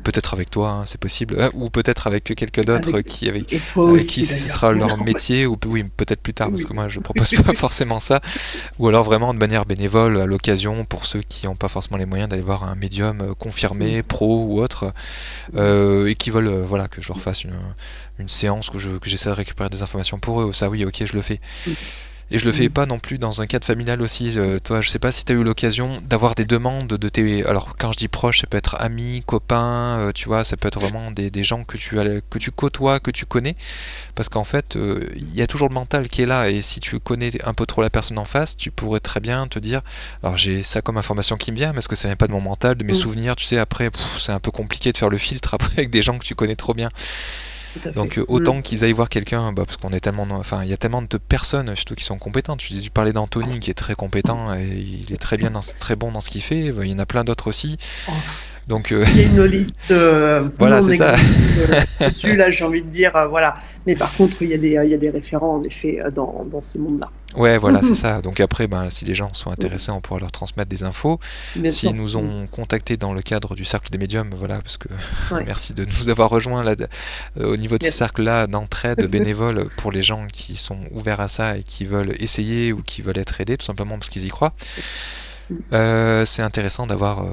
peut-être avec toi, hein, c'est possible, ou peut-être avec quelqu'un d'autre avec qui ce sera leur métier, ou oui, peut-être plus tard, parce que moi je propose pas forcément ça, ou alors vraiment de manière bénévole à l'occasion, pour ceux qui n'ont pas forcément les moyens d'aller voir un médium confirmé, pro ou autre, et qui veulent voilà, que je leur fasse une séance que j'essaie de récupérer des informations pour eux. Ça oui, ok, je le fais. Et je le fais pas non plus dans un cadre familial aussi. Toi, je sais pas si tu as eu l'occasion d'avoir des demandes de tes... Alors quand je dis proches, ça peut être amis, copains, tu vois, ça peut être vraiment des gens que tu côtoies, que tu connais. Parce qu'en fait, il y a toujours le mental qui est là. Et si tu connais un peu trop la personne en face, tu pourrais très bien te dire, alors j'ai ça comme information qui me vient, mais est-ce que ça vient pas de mon mental, de mes souvenirs, tu sais, après, c'est un peu compliqué de faire le filtre après avec des gens que tu connais trop bien. Donc autant qu'ils aillent voir quelqu'un, parce qu'on est tellement, il y a tellement de personnes surtout qui sont compétentes. Tu parlais d'Anthony qui est très compétent et il est très bon dans ce qu'il fait. Il y en a plein d'autres aussi. Donc il y a une liste voilà, c'est ça. Dessus, là, j'ai envie de dire voilà. Mais par contre, il y a des référents en effet dans ce monde-là. Ouais, voilà, c'est ça. Donc après, si les gens sont intéressés, on pourra leur transmettre des infos. S'ils nous ont contactés dans le cadre du cercle des médiums, voilà, parce que merci de nous avoir rejoints là, au niveau de ce cercle-là d'entraide bénévole pour les gens qui sont ouverts à ça et qui veulent essayer ou qui veulent être aidés, tout simplement parce qu'ils y croient. C'est intéressant d'avoir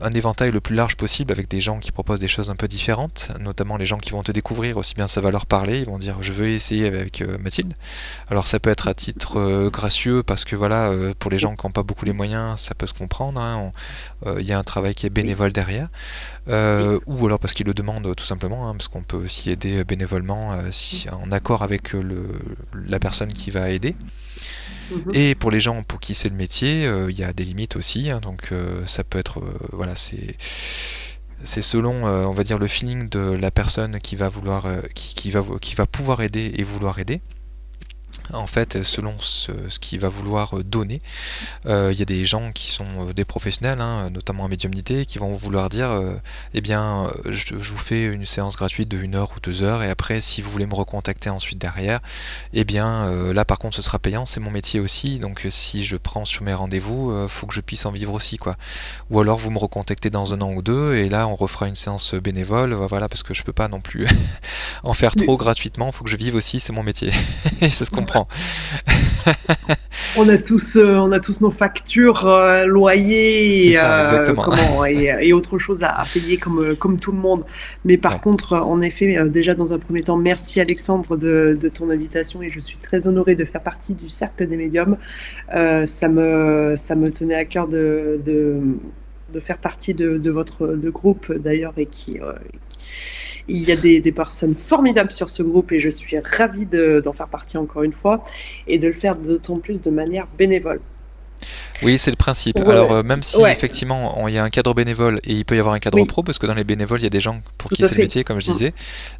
un éventail le plus large possible avec des gens qui proposent des choses un peu différentes, notamment les gens qui vont te découvrir, aussi bien ça va leur parler, ils vont dire je veux essayer avec Mathilde. Alors ça peut être à titre gracieux parce que voilà, pour les gens qui n'ont pas beaucoup les moyens, ça peut se comprendre, hein, y a un travail qui est bénévole derrière, ou alors parce qu'ils le demandent tout simplement, hein, parce qu'on peut aussi aider bénévolement en accord avec la personne qui va aider. Et pour les gens pour qui c'est le métier, il y a des limites aussi, hein, donc ça peut être voilà, c'est selon on va dire le feeling de la personne qui va vouloir qui va pouvoir aider et vouloir aider. En fait, selon ce qu'il va vouloir donner, il y a des gens qui sont des professionnels, hein, notamment en médiumnité, qui vont vouloir dire eh bien, je vous fais une séance gratuite de 1 heure ou 2 heures, et après, si vous voulez me recontacter ensuite derrière, eh bien, là par contre, ce sera payant, c'est mon métier aussi, donc si je prends sur mes rendez-vous, faut que je puisse en vivre aussi, quoi. Ou alors, vous me recontactez dans 1 an ou 2, et là, on refera une séance bénévole, voilà, parce que je peux pas non plus en faire Mais trop gratuitement, faut que je vive aussi, c'est mon métier. Et ça se comprend. on a tous nos factures, C'est loyers ça, exactement. et autre chose à payer comme tout le monde. Mais par Ouais. contre, en effet, déjà dans un premier temps, merci Alexandre de ton invitation et je suis très honorée de faire partie du Cercle des médiums. Ça me tenait à cœur de faire partie de votre groupe d'ailleurs il y a des personnes formidables sur ce groupe et je suis ravie d'en faire partie encore une fois et de le faire d'autant plus de manière bénévole. Oui, c'est le principe. Alors, Ouais, même si ouais, effectivement il y a un cadre bénévole et il peut y avoir un cadre oui, pro, parce que dans les bénévoles, il y a des gens pour tout qui à c'est le fait. métier, comme je Mm, disais.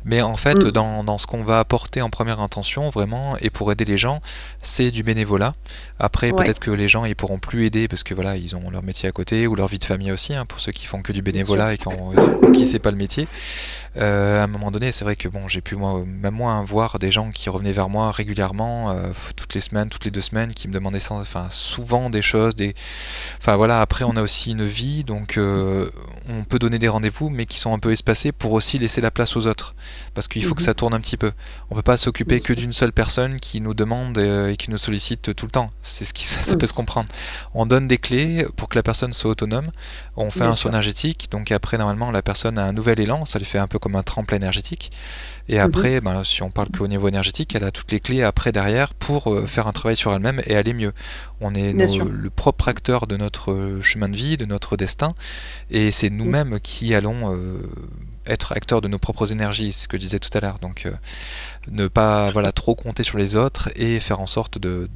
Mais en fait, mm, dans ce qu'on va apporter en première intention, vraiment, et pour aider les gens, c'est du bénévolat. Après, ouais, peut-être que les gens, ils pourront plus aider parce que voilà, ils ont leur métier à côté ou leur vie de famille aussi, hein, pour ceux qui font que du bien sûr. bénévolat et pour qui c'est pas le métier. À un moment donné, c'est vrai que bon, j'ai pu même moi hein, voir des gens qui revenaient vers moi régulièrement, toutes les semaines, toutes les 2 semaines, qui me demandaient enfin, souvent des choses, enfin voilà. Après, on a aussi une vie, donc on peut donner des rendez-vous, mais qui sont un peu espacés pour aussi laisser la place aux autres, parce qu'il faut que Mhm, ça tourne un petit peu. On peut pas bien s'occuper que sûr. d'une seule personne qui nous demande et qui nous sollicite tout le temps. C'est ce qui ça Mm, peut se comprendre. On donne des clés pour que la personne soit autonome. On fait bien un saut sûr. énergétique, donc après normalement la personne a un nouvel élan, ça lui fait un peu comme un tremplin énergétique. Et Mhm, après, ben, si on parle qu'au niveau énergétique, elle a toutes les clés après derrière pour faire un travail sur elle-même et aller mieux. On est bien sûr. le propre acteur de notre chemin de vie, de notre destin, et c'est Mm, nous-mêmes qui allons être acteurs de nos propres énergies, c'est ce que je disais tout à l'heure. Donc ne pas voilà, trop compter sur les autres et faire en sorte mm,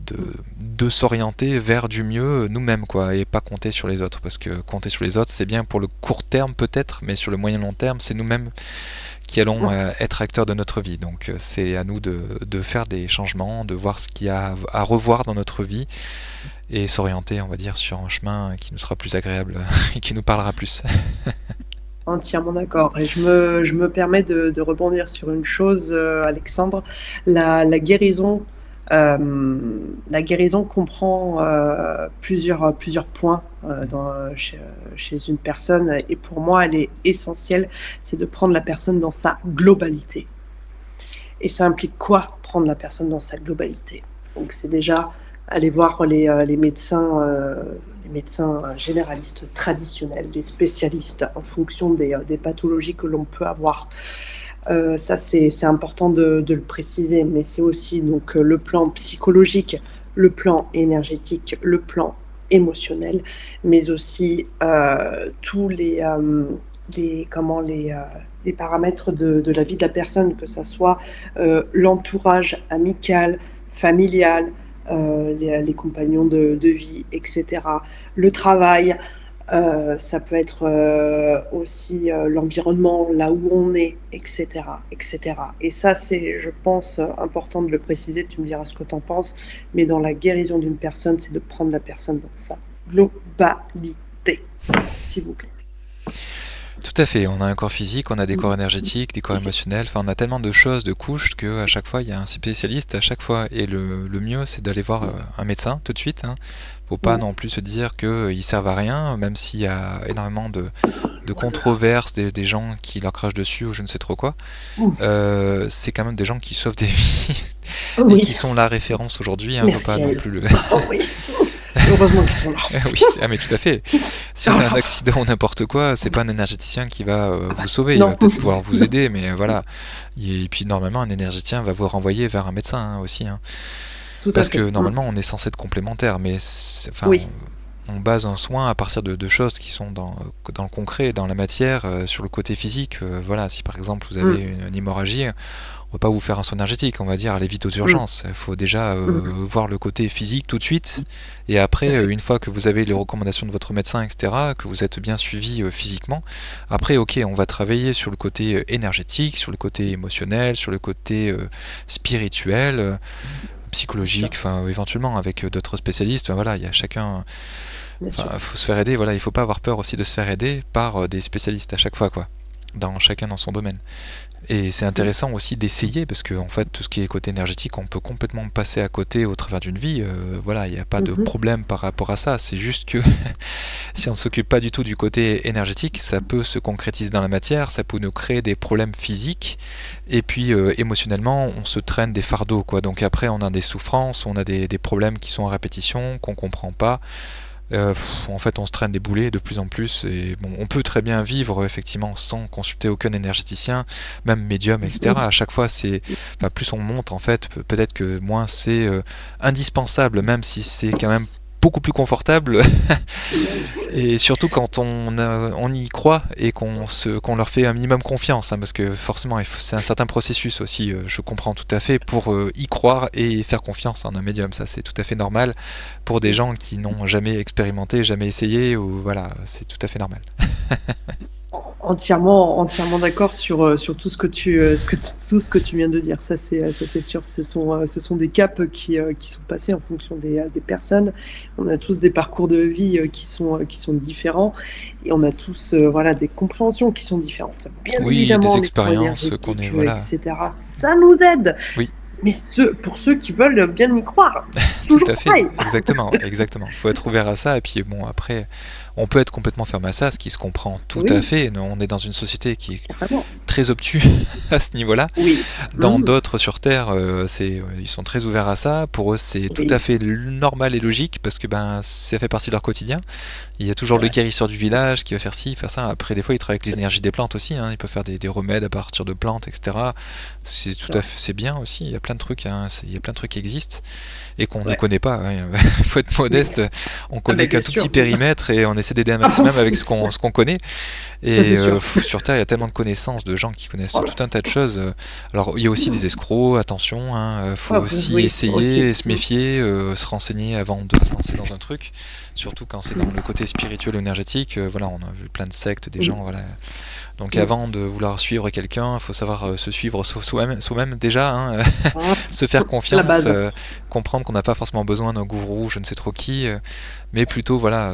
de s'orienter vers du mieux nous-mêmes, quoi, et pas compter sur les autres, parce que compter sur les autres, c'est bien pour le court terme peut-être, mais sur le moyen long terme, c'est nous-mêmes qui allons mm. être acteurs de notre vie. Donc c'est à nous de faire des changements, de voir ce qu'il y a à revoir dans notre vie et s'orienter, on va dire, sur un chemin qui nous sera plus agréable et qui nous parlera plus. Entièrement d'accord. Et je me permets de rebondir sur une chose, Alexandre. La guérison, la guérison comprend plusieurs points chez une personne. Et pour moi, elle est essentielle. C'est de prendre la personne dans sa globalité. Et ça implique quoi, prendre la personne dans sa globalité? Donc c'est déjà aller voir les médecins généralistes traditionnels, les spécialistes en fonction des pathologies que l'on peut avoir. Ça, c'est important de le préciser, mais c'est aussi donc le plan psychologique, le plan énergétique, le plan émotionnel, mais aussi tous les paramètres de la vie de la personne, que ça soit l'entourage amical, familial, les compagnons de vie, etc. Le travail, ça peut être aussi l'environnement, là où on est, etc., etc. Et ça, c'est, je pense, important de le préciser, tu me diras ce que tu en penses, mais dans la guérison d'une personne, c'est de prendre la personne dans sa globalité, s'il vous plaît. Tout à fait, on a un corps physique, on a des corps énergétiques, des corps émotionnels, enfin on a tellement de choses, de couches, qu'à chaque fois il y a un spécialiste à chaque fois. Et le mieux c'est d'aller voir un médecin tout de suite, hein. Faut pas Mm. non plus se dire qu'ils servent à rien, même s'il y a énormément de controverses, des gens qui leur crachent dessus ou je ne sais trop quoi. Mm. C'est quand même des gens qui sauvent des vies et qui Oui, sont la référence aujourd'hui, hein, faut pas merci à non eux. plus le... Oh oui, heureusement qu'ils sont là. Oui, ah mais tout à fait. Si on a un accident ou n'importe quoi, c'est pas un énergéticien qui va vous sauver, il va Non, peut-être pouvoir vous aider, mais voilà. Et puis normalement, un énergéticien va vous renvoyer vers un médecin hein, aussi, hein. tout à Parce fait. que Mm. normalement, on est censé être complémentaire, mais enfin, Oui. on base un soin à partir de choses qui sont dans le concret, dans la matière, sur le côté physique. Voilà, si par exemple vous avez Mm. une hémorragie, on va pas vous faire un soin énergétique, on va dire allez vite aux Mm. urgences. Il faut déjà Mm. voir le côté physique tout de suite, et après, Tout à fait. une fois que vous avez les recommandations de votre médecin, etc., que vous êtes bien suivi physiquement, après, ok, on va travailler sur le côté énergétique, sur le côté émotionnel, sur le côté spirituel. bien sûr, psychologiques, enfin éventuellement avec d'autres spécialistes. Enfin, voilà, il y a chacun. bien Enfin, sûr. faut se faire aider. Voilà, il faut pas avoir peur aussi de se faire aider par des spécialistes à chaque fois, quoi. Chacun dans son domaine. Et c'est Mm. intéressant aussi d'essayer parce que en fait tout ce qui est côté énergétique, on peut complètement passer à côté au travers d'une vie. Voilà, il n'y a pas de Mhm. problème par rapport à ça. C'est juste que si on ne s'occupe pas du tout du côté énergétique, ça peut se concrétiser dans la matière, ça peut nous créer des problèmes physiques et puis émotionnellement, on se traîne des fardeaux, quoi. Donc après, on a des souffrances, on a des problèmes qui sont en répétition, qu'on comprend pas. En fait, on se traîne des boulets de plus en plus. Et bon, on peut très bien vivre effectivement sans consulter aucun énergéticien, même médium, etc. À chaque fois, enfin, plus on monte en fait, peut-être que moins c'est indispensable, même si c'est quand même beaucoup plus confortable. Et surtout quand on y croit et qu'on leur fait un minimum confiance, hein, parce que forcément, c'est un certain processus aussi. Je comprends tout à fait pour y croire et faire confiance en un médium. Ça, c'est tout à fait normal pour des gens qui n'ont jamais expérimenté, jamais essayé, ou voilà, c'est tout à fait normal. Entièrement d'accord sur tout ce que tout ce que tu viens de dire. Ça c'est sûr. Ce sont des caps qui sont passés en fonction des personnes. On a tous des parcours de vie qui sont différents et on a tous voilà des compréhensions qui sont différentes. Bien Oui, des évidemment, les soins expériences qu'on est, énergétiques, voilà. etc. Ça nous aide. Oui, Mais pour ceux qui veulent bien y croire, tout toujours à fait, pareil. exactement, exactement. Faut être ouvert à ça, et puis bon, après, on peut être complètement fermé à ça, ce qui se comprend tout à Oui, fait. On est dans une société qui est carrément. très obtus à ce niveau-là. Oui. Dans Mhm. d'autres sur Terre, ils sont très ouverts à ça. Pour eux, c'est tout à Oui, fait normal et logique parce que ben, ça fait partie de leur quotidien. Il y a toujours c'est le vrai. guérisseur du village qui va faire ci, faire ça. Après, des fois, ils travaillent avec les énergies des plantes aussi, hein. Ils peuvent faire des remèdes à partir de plantes, etc. C'est tout C'est à vrai. fait, c'est bien aussi. Il y a plein de trucs, hein. Il y a plein de trucs qui existent et qu'on ne Ouais. connaît pas, hein. Il faut être Mais, modeste. On ah connaît ben qu'un bien tout petit sûr. périmètre et on essaie d'aider un maximum avec ce qu'on connaît. Ça Et c'est sûr. sur Terre, il y a tellement de connaissances, de gens qui connaissent Voilà. tout un tas de choses. Alors, il y a aussi des escrocs, attention, hein, faut Ah, aussi oui, aussi. essayer, se méfier, se renseigner avant de se lancer dans un truc. Surtout quand c'est dans le côté spirituel ou énergétique. Voilà, on a vu plein de sectes, des gens, voilà. Donc avant de vouloir suivre quelqu'un, il faut savoir se suivre soi-même déjà, hein, se faire La confiance, base. comprendre qu'on n'a pas forcément besoin d'un gourou, je ne sais trop qui, mais plutôt voilà,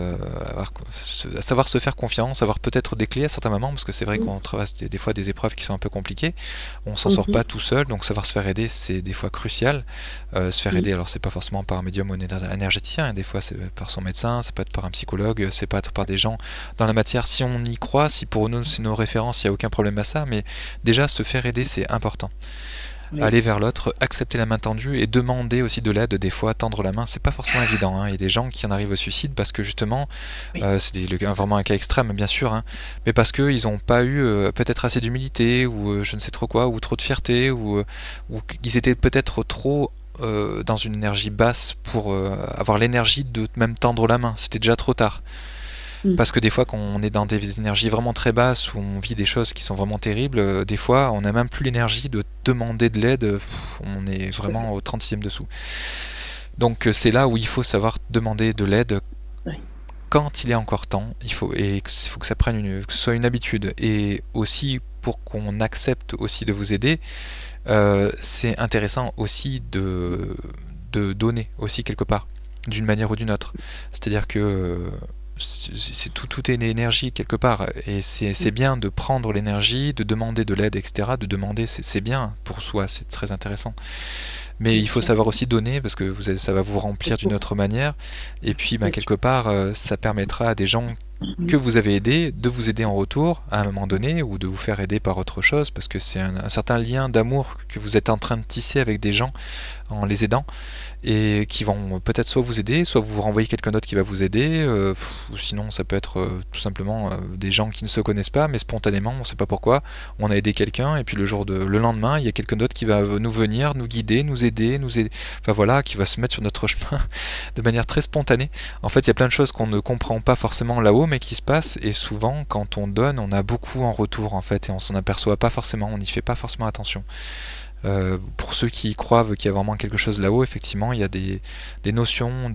savoir se faire confiance, avoir peut-être des clés à certains moments, parce que c'est vrai qu'on traverse des fois des épreuves qui sont un peu compliquées, on s'en sort pas tout seul, donc savoir se faire aider, c'est des fois crucial. Se faire aider, alors c'est pas forcément par un médium ou un énergéticien, hein, des fois c'est par son médecin, ça peut être par un psychologue, c'est pas être par des gens dans la matière, si on y croit, si pour nous c'est nos références, il n'y a aucun problème à ça, mais déjà se faire aider c'est important. Oui. Aller vers l'autre, accepter la main tendue et demander aussi de l'aide. Des fois, tendre la main, c'est pas forcément évident, hein. Il y a des gens qui en arrivent au suicide parce que justement, Oui. vraiment un cas extrême, bien sûr, hein, mais parce qu'ils n'ont pas eu peut-être assez d'humilité ou je ne sais trop quoi, ou trop de fierté, ou qu'ils étaient peut-être trop dans une énergie basse pour avoir l'énergie de même tendre la main. C'était déjà trop tard. Mm. Parce que des fois, quand on est dans des énergies vraiment très basses, où on vit des choses qui sont vraiment terribles, des fois, on n'a même plus l'énergie de demander de l'aide, on est Tout à fait. vraiment au 36e dessous. Donc c'est là où il faut savoir demander de l'aide Oui. quand il est encore temps, il faut que ça prenne que ce soit une habitude. Et aussi, pour qu'on accepte aussi de vous aider, c'est intéressant aussi de donner aussi quelque part, d'une manière ou d'une autre. C'est-à-dire que tout est une énergie quelque part, et c'est bien de prendre l'énergie, de demander de l'aide, etc. De demander, c'est bien pour soi, c'est très intéressant. Mais Bien il faut sûr. savoir aussi donner parce que ça va vous remplir d'une autre manière. Et puis, ben, Bien sûr. quelque part, ça permettra à des gens que Mhm. vous avez aidés de vous aider en retour à un moment donné ou de vous faire aider par autre chose parce que c'est un certain lien d'amour que vous êtes en train de tisser avec des gens en les aidant et qui vont peut-être soit vous aider, soit vous renvoyer quelqu'un d'autre qui va vous aider, ou sinon ça peut être tout simplement des gens qui ne se connaissent pas, mais spontanément, on ne sait pas pourquoi, on a aidé quelqu'un et puis le lendemain, il y a quelqu'un d'autre qui va nous venir, nous guider, nous aider, enfin voilà, qui va se mettre sur notre chemin de manière très spontanée. En fait, il y a plein de choses qu'on ne comprend pas forcément là-haut, mais qui se passent, et souvent, quand on donne, on a beaucoup en retour en fait, et on s'en aperçoit pas forcément, on n'y fait pas forcément attention. Pour ceux qui croient qu'il y a vraiment quelque chose là-haut, effectivement, il y a des notions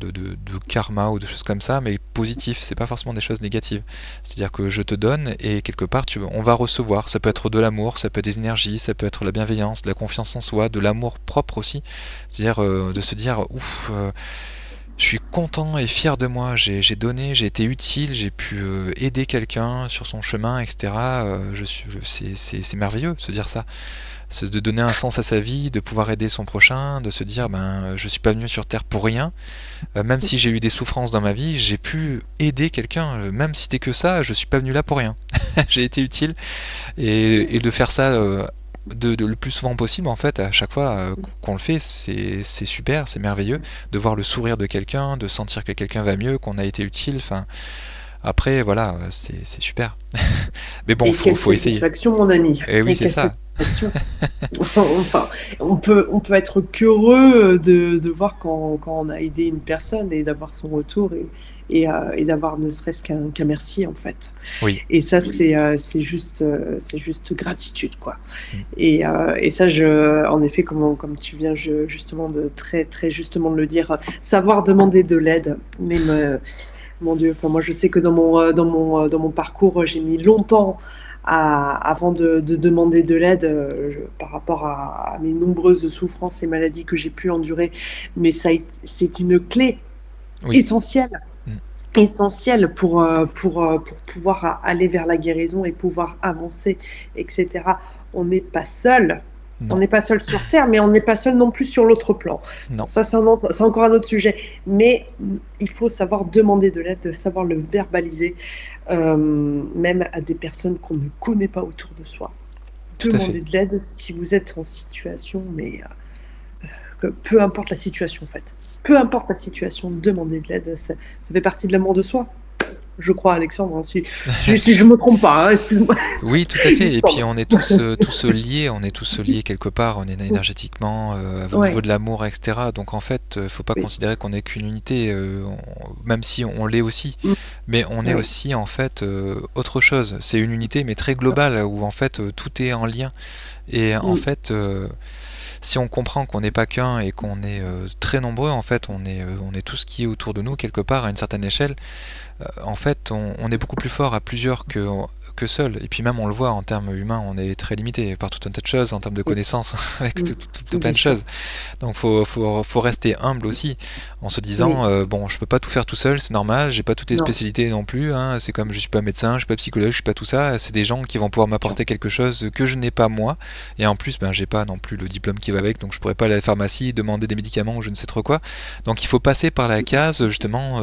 de karma ou de choses comme ça, mais positif, c'est pas forcément des choses négatives. C'est-à-dire que je te donne et quelque part on va recevoir. Ça peut être de l'amour, ça peut être des énergies, ça peut être la bienveillance, de la confiance en soi, de l'amour propre aussi. C'est-à-dire de se dire ouf. Je suis content et fier de moi, j'ai donné, j'ai été utile, j'ai pu aider quelqu'un sur son chemin, etc. C'est merveilleux de se dire ça. C'est de donner un sens à sa vie, de pouvoir aider son prochain, de se dire ben je suis pas venu sur Terre pour rien. Même si j'ai eu des souffrances dans ma vie, j'ai pu aider quelqu'un. Même si c'était que ça, je suis pas venu là pour rien. J'ai été utile et de faire ça le plus souvent possible en fait, à chaque fois qu'on le fait, c'est super, c'est merveilleux de voir le sourire de quelqu'un, de sentir que quelqu'un va mieux, qu'on a été utile. Enfin, après voilà, c'est super. Mais bon, Et quelle faut essayer. satisfaction, mon ami. Et oui, Et c'est quelle ça. satisfaction. Enfin, on peut être qu'heureux de voir quand on a aidé une personne et d'avoir son retour et d'avoir ne serait-ce qu'un merci, en fait. Oui. Et ça, c'est juste gratitude, quoi. Mm. Et ça, en effet, comme tu viens justement de très, très justement de le dire, savoir demander de l'aide, même, mon Dieu, enfin, moi, je sais que dans mon parcours, j'ai mis longtemps avant de demander de l'aide par rapport à mes nombreuses souffrances et maladies que j'ai pu endurer. Mais c'est une clé Oui. essentielle, Mm. essentielle pour pouvoir aller vers la guérison et pouvoir avancer, etc. On n'est pas seul. On Non. n'est pas seul sur Terre, mais on n'est pas seul non plus sur l'autre plan. Non. Bon, ça, c'est encore un autre sujet. Mais il faut savoir demander de l'aide, savoir le verbaliser, même à des personnes qu'on ne connaît pas autour de soi. Tout à fait. Demander de l'aide si vous êtes en situation, mais peu importe la situation, en fait. Peu importe la situation, demander de l'aide, ça fait partie de l'amour de soi. Je crois, Alexandre, hein, si je me trompe pas, hein, excuse-moi. Oui, tout à Il me fait. Et puis semble. on est tous liés, on est tous liés quelque part, on est énergétiquement, au niveau Ouais, de l'amour, etc. Donc en fait, faut pas oui. considérer qu'on est qu'une unité, même si on l'est aussi, Mm, mais on est oui. aussi en fait autre chose. C'est une unité, mais très globale, où en fait tout est en lien. Et en Mm, fait, si on comprend qu'on n'est pas qu'un et qu'on est très nombreux, en fait, on est tout ce qui est autour de nous quelque part à une certaine échelle. En fait, on est beaucoup plus fort à plusieurs que seul. Et puis même, on le voit en termes humains, on est très limité par tout un tas de choses, en termes de mm, connaissances, avec tout plein bien de sûr. choses. Donc faut rester humble aussi, en se disant, Oui, bon, je peux pas tout faire tout seul, c'est normal, j'ai pas toutes les non, spécialités non plus, hein. C'est comme je suis pas médecin, je suis pas psychologue, je suis pas tout ça. C'est des gens qui vont pouvoir bien sûr. m'apporter quelque chose que je n'ai pas moi. Et en plus, ben, j'ai pas non plus le diplôme qui va avec, donc je pourrais pas aller à la pharmacie, demander des médicaments ou je ne sais trop quoi. Donc il faut passer par la case, justement,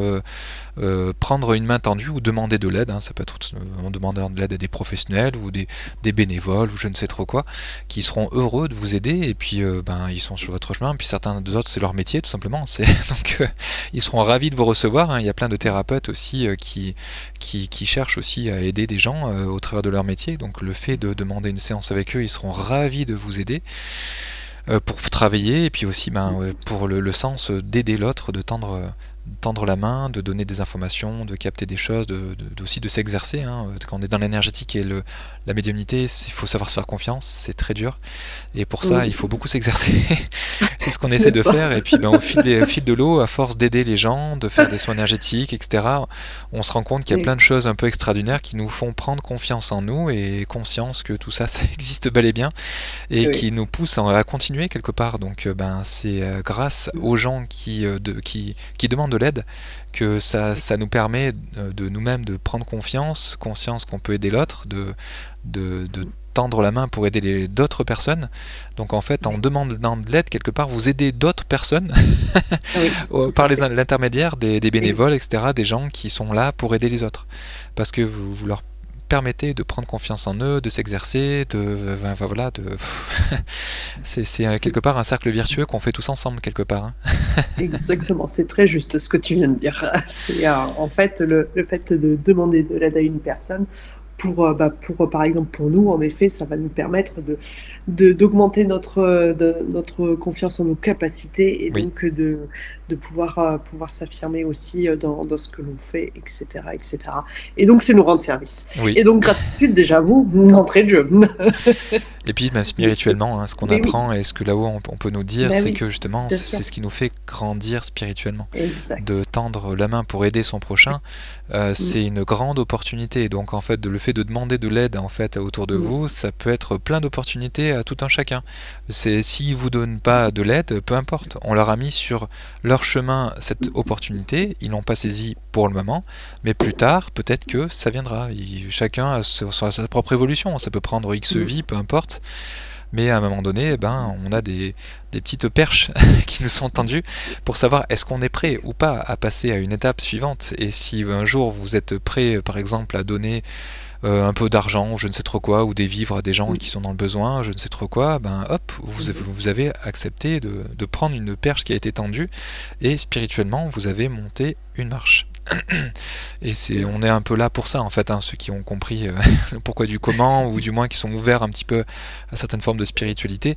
prendre une main tendue ou demander de l'aide, hein. Ça peut être en demandant de l'aide à des professionnels ou des bénévoles ou je ne sais trop quoi, qui seront heureux de vous aider. Et puis ben, ils sont sur votre chemin. Puis certains d'autres, c'est leur métier tout simplement. Donc ils seront ravis de vous recevoir, hein. Il y a plein de thérapeutes aussi qui cherchent aussi à aider des gens au travers de leur métier. Donc le fait de demander une séance avec eux, ils seront ravis de vous aider pour travailler et puis aussi ben, pour le sens d'aider l'autre, de tendre la main, de donner des informations, de capter des choses, aussi de s'exercer, hein. Quand on est dans l'énergétique et la médiumnité, il faut savoir se faire confiance, c'est très dur. Et pour ça, il Oui, faut beaucoup s'exercer. C'est ce qu'on essaie n'est-ce de pas? faire. Et puis ben, au fil de l'eau, à force d'aider les gens, de faire des soins énergétiques, etc., on se rend compte qu'il y a Oui, plein de choses un peu extraordinaires qui nous font prendre confiance en nous et conscience que tout ça, ça existe bel et bien et oui. qui nous pousse à continuer quelque part. Donc ben, c'est grâce aux gens qui demandent de l'aide que ça nous permet de nous-mêmes de prendre conscience qu'on peut aider l'autre, de tendre la main pour aider d'autres personnes. Donc en fait, en Oui, demandant de l'aide, quelque part, vous aidez d'autres personnes oui, tout à par fait. l'intermédiaire des Et bénévoles, etc., des gens qui sont là pour aider les autres. Parce que vous leur permettez de prendre confiance en eux, de s'exercer, enfin, voilà, c'est c'est quelque part un cercle virtueux qu'on fait tous ensemble quelque part, hein. exactement, c'est très juste ce que tu viens de dire. C'est en fait le fait de demander de l'aide à une personne par exemple, pour nous, en effet, ça va nous permettre d'augmenter notre confiance en nos capacités et Oui, donc de pouvoir s'affirmer aussi dans ce que l'on fait, etc., etc. Et donc, c'est nous rendre service. Oui. Et donc, gratitude, déjà, vous, d'entrée de jeu. Et puis même spirituellement, hein, ce qu'on Mais oui, apprend et ce que là-haut on peut nous dire, bah c'est oui, que justement, bien sûr. c'est ce qui nous fait grandir spirituellement. De Exact. tendre la main pour aider son prochain, Mm, c'est une grande opportunité. Donc en fait, le fait de demander de l'aide en fait autour de mm, vous, ça peut être plein d'opportunités à tout un chacun. C'est s'ils vous donnent pas de l'aide, peu importe. On leur a mis sur leur chemin cette opportunité, ils l'ont pas saisie pour le moment, mais plus tard, peut-être que ça viendra. Chacun a sa propre évolution. Ça peut prendre X mm. vies, peu importe. Mais à un moment donné, eh ben, on a des petites perches qui nous sont tendues pour savoir est-ce qu'on est prêt ou pas à passer à une étape suivante. Et si un jour vous êtes prêt, par exemple, à donner un peu d'argent ou je ne sais trop quoi, ou des vivres à des gens Mm, qui sont dans le besoin, je ne sais trop quoi, ben hop, mm. vous avez accepté de prendre une perche qui a été tendue et spirituellement vous avez monté une marche. Et on est un peu là pour ça en fait, hein, ceux qui ont compris le pourquoi du comment, ou du moins qui sont ouverts un petit peu à certaines formes de spiritualité.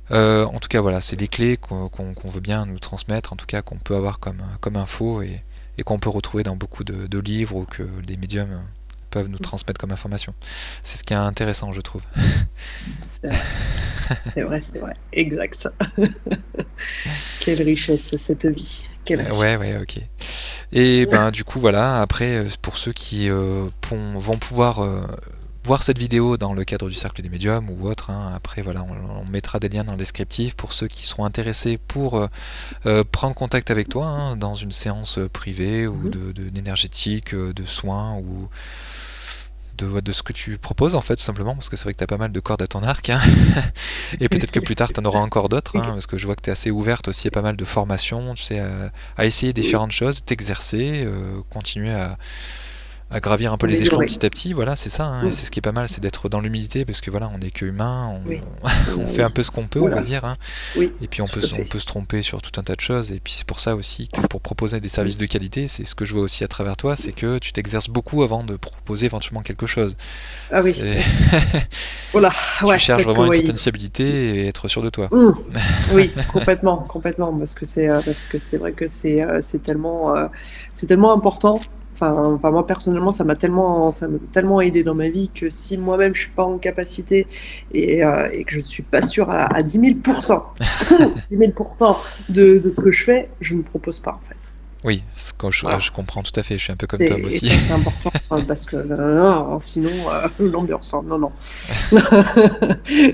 En tout cas voilà, c'est des clés qu'on veut bien nous transmettre, en tout cas qu'on peut avoir comme info et qu'on peut retrouver dans beaucoup de livres ou que les médiums peuvent nous transmettre comme information. C'est ce qui est intéressant je trouve. C'est vrai, c'est vrai, c'est vrai. Exact. Quelle richesse, cette vie. Quelle Ouais, richesse. ok. Et ben du coup voilà, après pour ceux qui vont pouvoir voir cette vidéo dans le cadre du cercle des médiums ou autre, hein, après voilà, on mettra des liens dans le descriptif pour ceux qui seront intéressés pour prendre contact avec toi, hein, dans une séance privée ou Mhm. d'énergétique, de soins ou de ce que tu proposes en fait tout simplement, parce que c'est vrai que tu as pas mal de cordes à ton arc, hein. Et peut-être que plus tard tu en auras encore d'autres, hein, parce que je vois que tu es assez ouverte aussi à pas mal de formations, tu sais, à essayer différentes choses, t'exercer, continuer à gravir un peu les échelons Améliorer. petit à petit, voilà, c'est ça, hein, et Mm. c'est ce qui est pas mal, c'est d'être dans l'humilité, parce que voilà, on n'est que humain, Oui. on Oula, fait un oui. peu ce qu'on peut, on va Oula. dire, hein, Oui, et puis tout à on fait. peut se tromper sur tout un tas de choses, et puis c'est pour ça aussi que pour proposer des services de qualité, c'est ce que je vois aussi à travers toi, c'est que tu t'exerces beaucoup avant de proposer éventuellement quelque chose. Ah oui, C'est oui. Oula, tu ouais, cherches parce que vraiment une oui. certaine fiabilité et être sûr de toi. Mm. Oui, complètement, complètement, parce que c'est vrai que c'est tellement important. Enfin, moi personnellement, ça m'a tellement aidé dans ma vie que si moi-même je suis pas en capacité et que je suis pas sûre à 10 000%, 10 000% de ce que je fais, je ne propose pas en fait. Oui, Voilà. je comprends tout à fait, je suis un peu comme Tom Et aussi. ça, c'est important parce que sinon, l'ambiance, hein, non, non.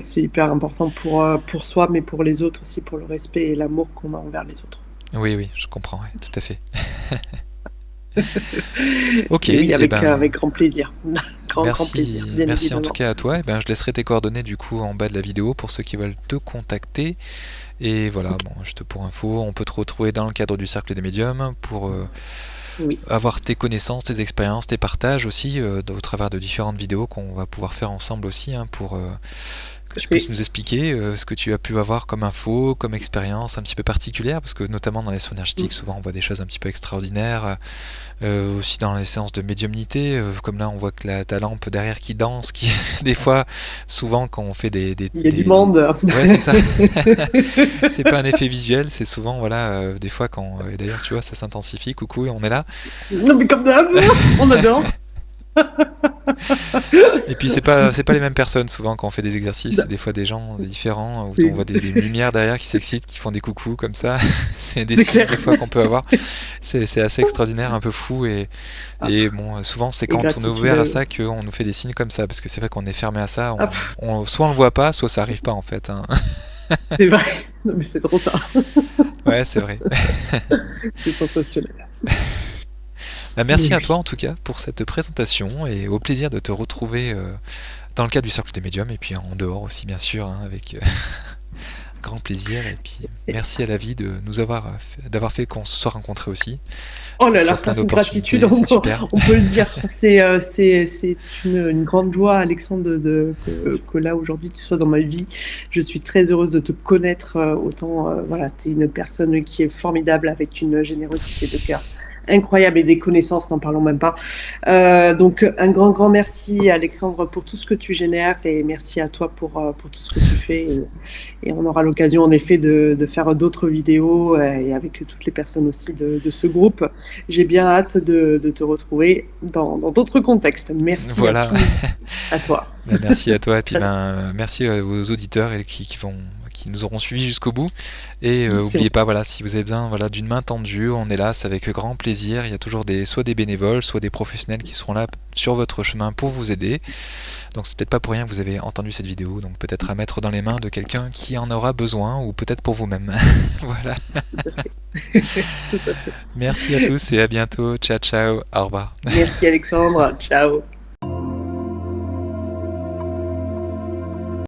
C'est hyper important pour soi, mais pour les autres aussi, pour le respect et l'amour qu'on a envers les autres. Oui, oui, je comprends, ouais, tout à fait. Ok, Mais oui, et ben avec grand plaisir. Grand plaisir, bien merci en tout évidemment. cas à toi. Et ben je laisserai tes coordonnées du coup en bas de la vidéo pour ceux qui veulent te contacter. Et voilà, Ok. bon, juste pour info, on peut te retrouver dans le cadre du cercle des médiums pour Oui, avoir tes connaissances, tes expériences, tes partages aussi au travers de différentes vidéos qu'on va pouvoir faire ensemble aussi, hein, pour que tout à tu puisses fait. nous expliquer ce que tu as pu avoir comme info, comme expérience un petit peu particulière, parce que notamment dans les soins énergétiques, Mm. souvent on voit des choses un petit peu extraordinaires, aussi dans les séances de médiumnité, comme là on voit que ta lampe derrière qui danse, qui des fois, souvent quand on fait Il y a du monde. ouais c'est ça, c'est pas un effet visuel, c'est souvent voilà, des fois quand et d'ailleurs tu vois ça s'intensifie, coucou et on est là. Non, mais comme d'hab, on adore. Et puis c'est pas les mêmes personnes souvent quand on fait des exercices, c'est des fois des gens différents où on C'est voit des lumières derrière qui s'excitent, qui font des coucous comme ça. C'est des c'est signes clair. des fois qu'on peut avoir. C'est assez extraordinaire, un peu fou Ah, et bon souvent c'est et quand on est gratitude ouvert à à eux. ça qu'on nous fait des signes comme ça parce que c'est vrai qu'on est fermé à ça, Ah, soit on le voit pas, soit ça arrive pas en fait, hein. c'est vrai. Non, mais c'est trop ça. Ouais c'est vrai. C'est sensationnel. Bah, Mais merci à toi oui. en tout cas pour cette présentation et au plaisir de te retrouver dans le cadre du cercle des médiums et puis en dehors aussi bien sûr, hein, avec grand plaisir et puis merci à la vie de nous d'avoir fait qu'on se soit rencontrés aussi. Oh C'est là toujours là, plein gratitude, d'opportunités, c'est super. on peut le dire. C'est une grande joie, Alexandre, que là aujourd'hui tu sois dans ma vie. Je suis très heureuse de te connaître autant. Voilà, tu es une personne qui est formidable avec une générosité de cœur incroyable, et des connaissances, n'en parlons même pas. Donc un grand merci Alexandre pour tout ce que tu génères, et merci à toi pour tout ce que tu fais, et on aura l'occasion en effet de faire d'autres vidéos, et avec toutes les personnes aussi de ce groupe. J'ai bien hâte de te retrouver dans d'autres contextes. Merci Voilà. à toi. Ben, merci à toi et puis merci aux auditeurs et qui nous auront suivis jusqu'au bout. Et C'est n'oubliez pas, voilà, si vous avez besoin d'une main tendue, on est là, c'est avec grand plaisir. Il y a toujours soit des bénévoles, soit des professionnels qui seront là sur votre chemin pour vous aider. Donc c'est peut-être pas pour rien que vous avez entendu cette vidéo, donc peut-être à mettre dans les mains de quelqu'un qui en aura besoin, ou peut-être pour vous-même. Voilà. tout à fait. Tout à fait. Merci à tous et à bientôt. Ciao, ciao. Au revoir. Merci Alexandre. Ciao.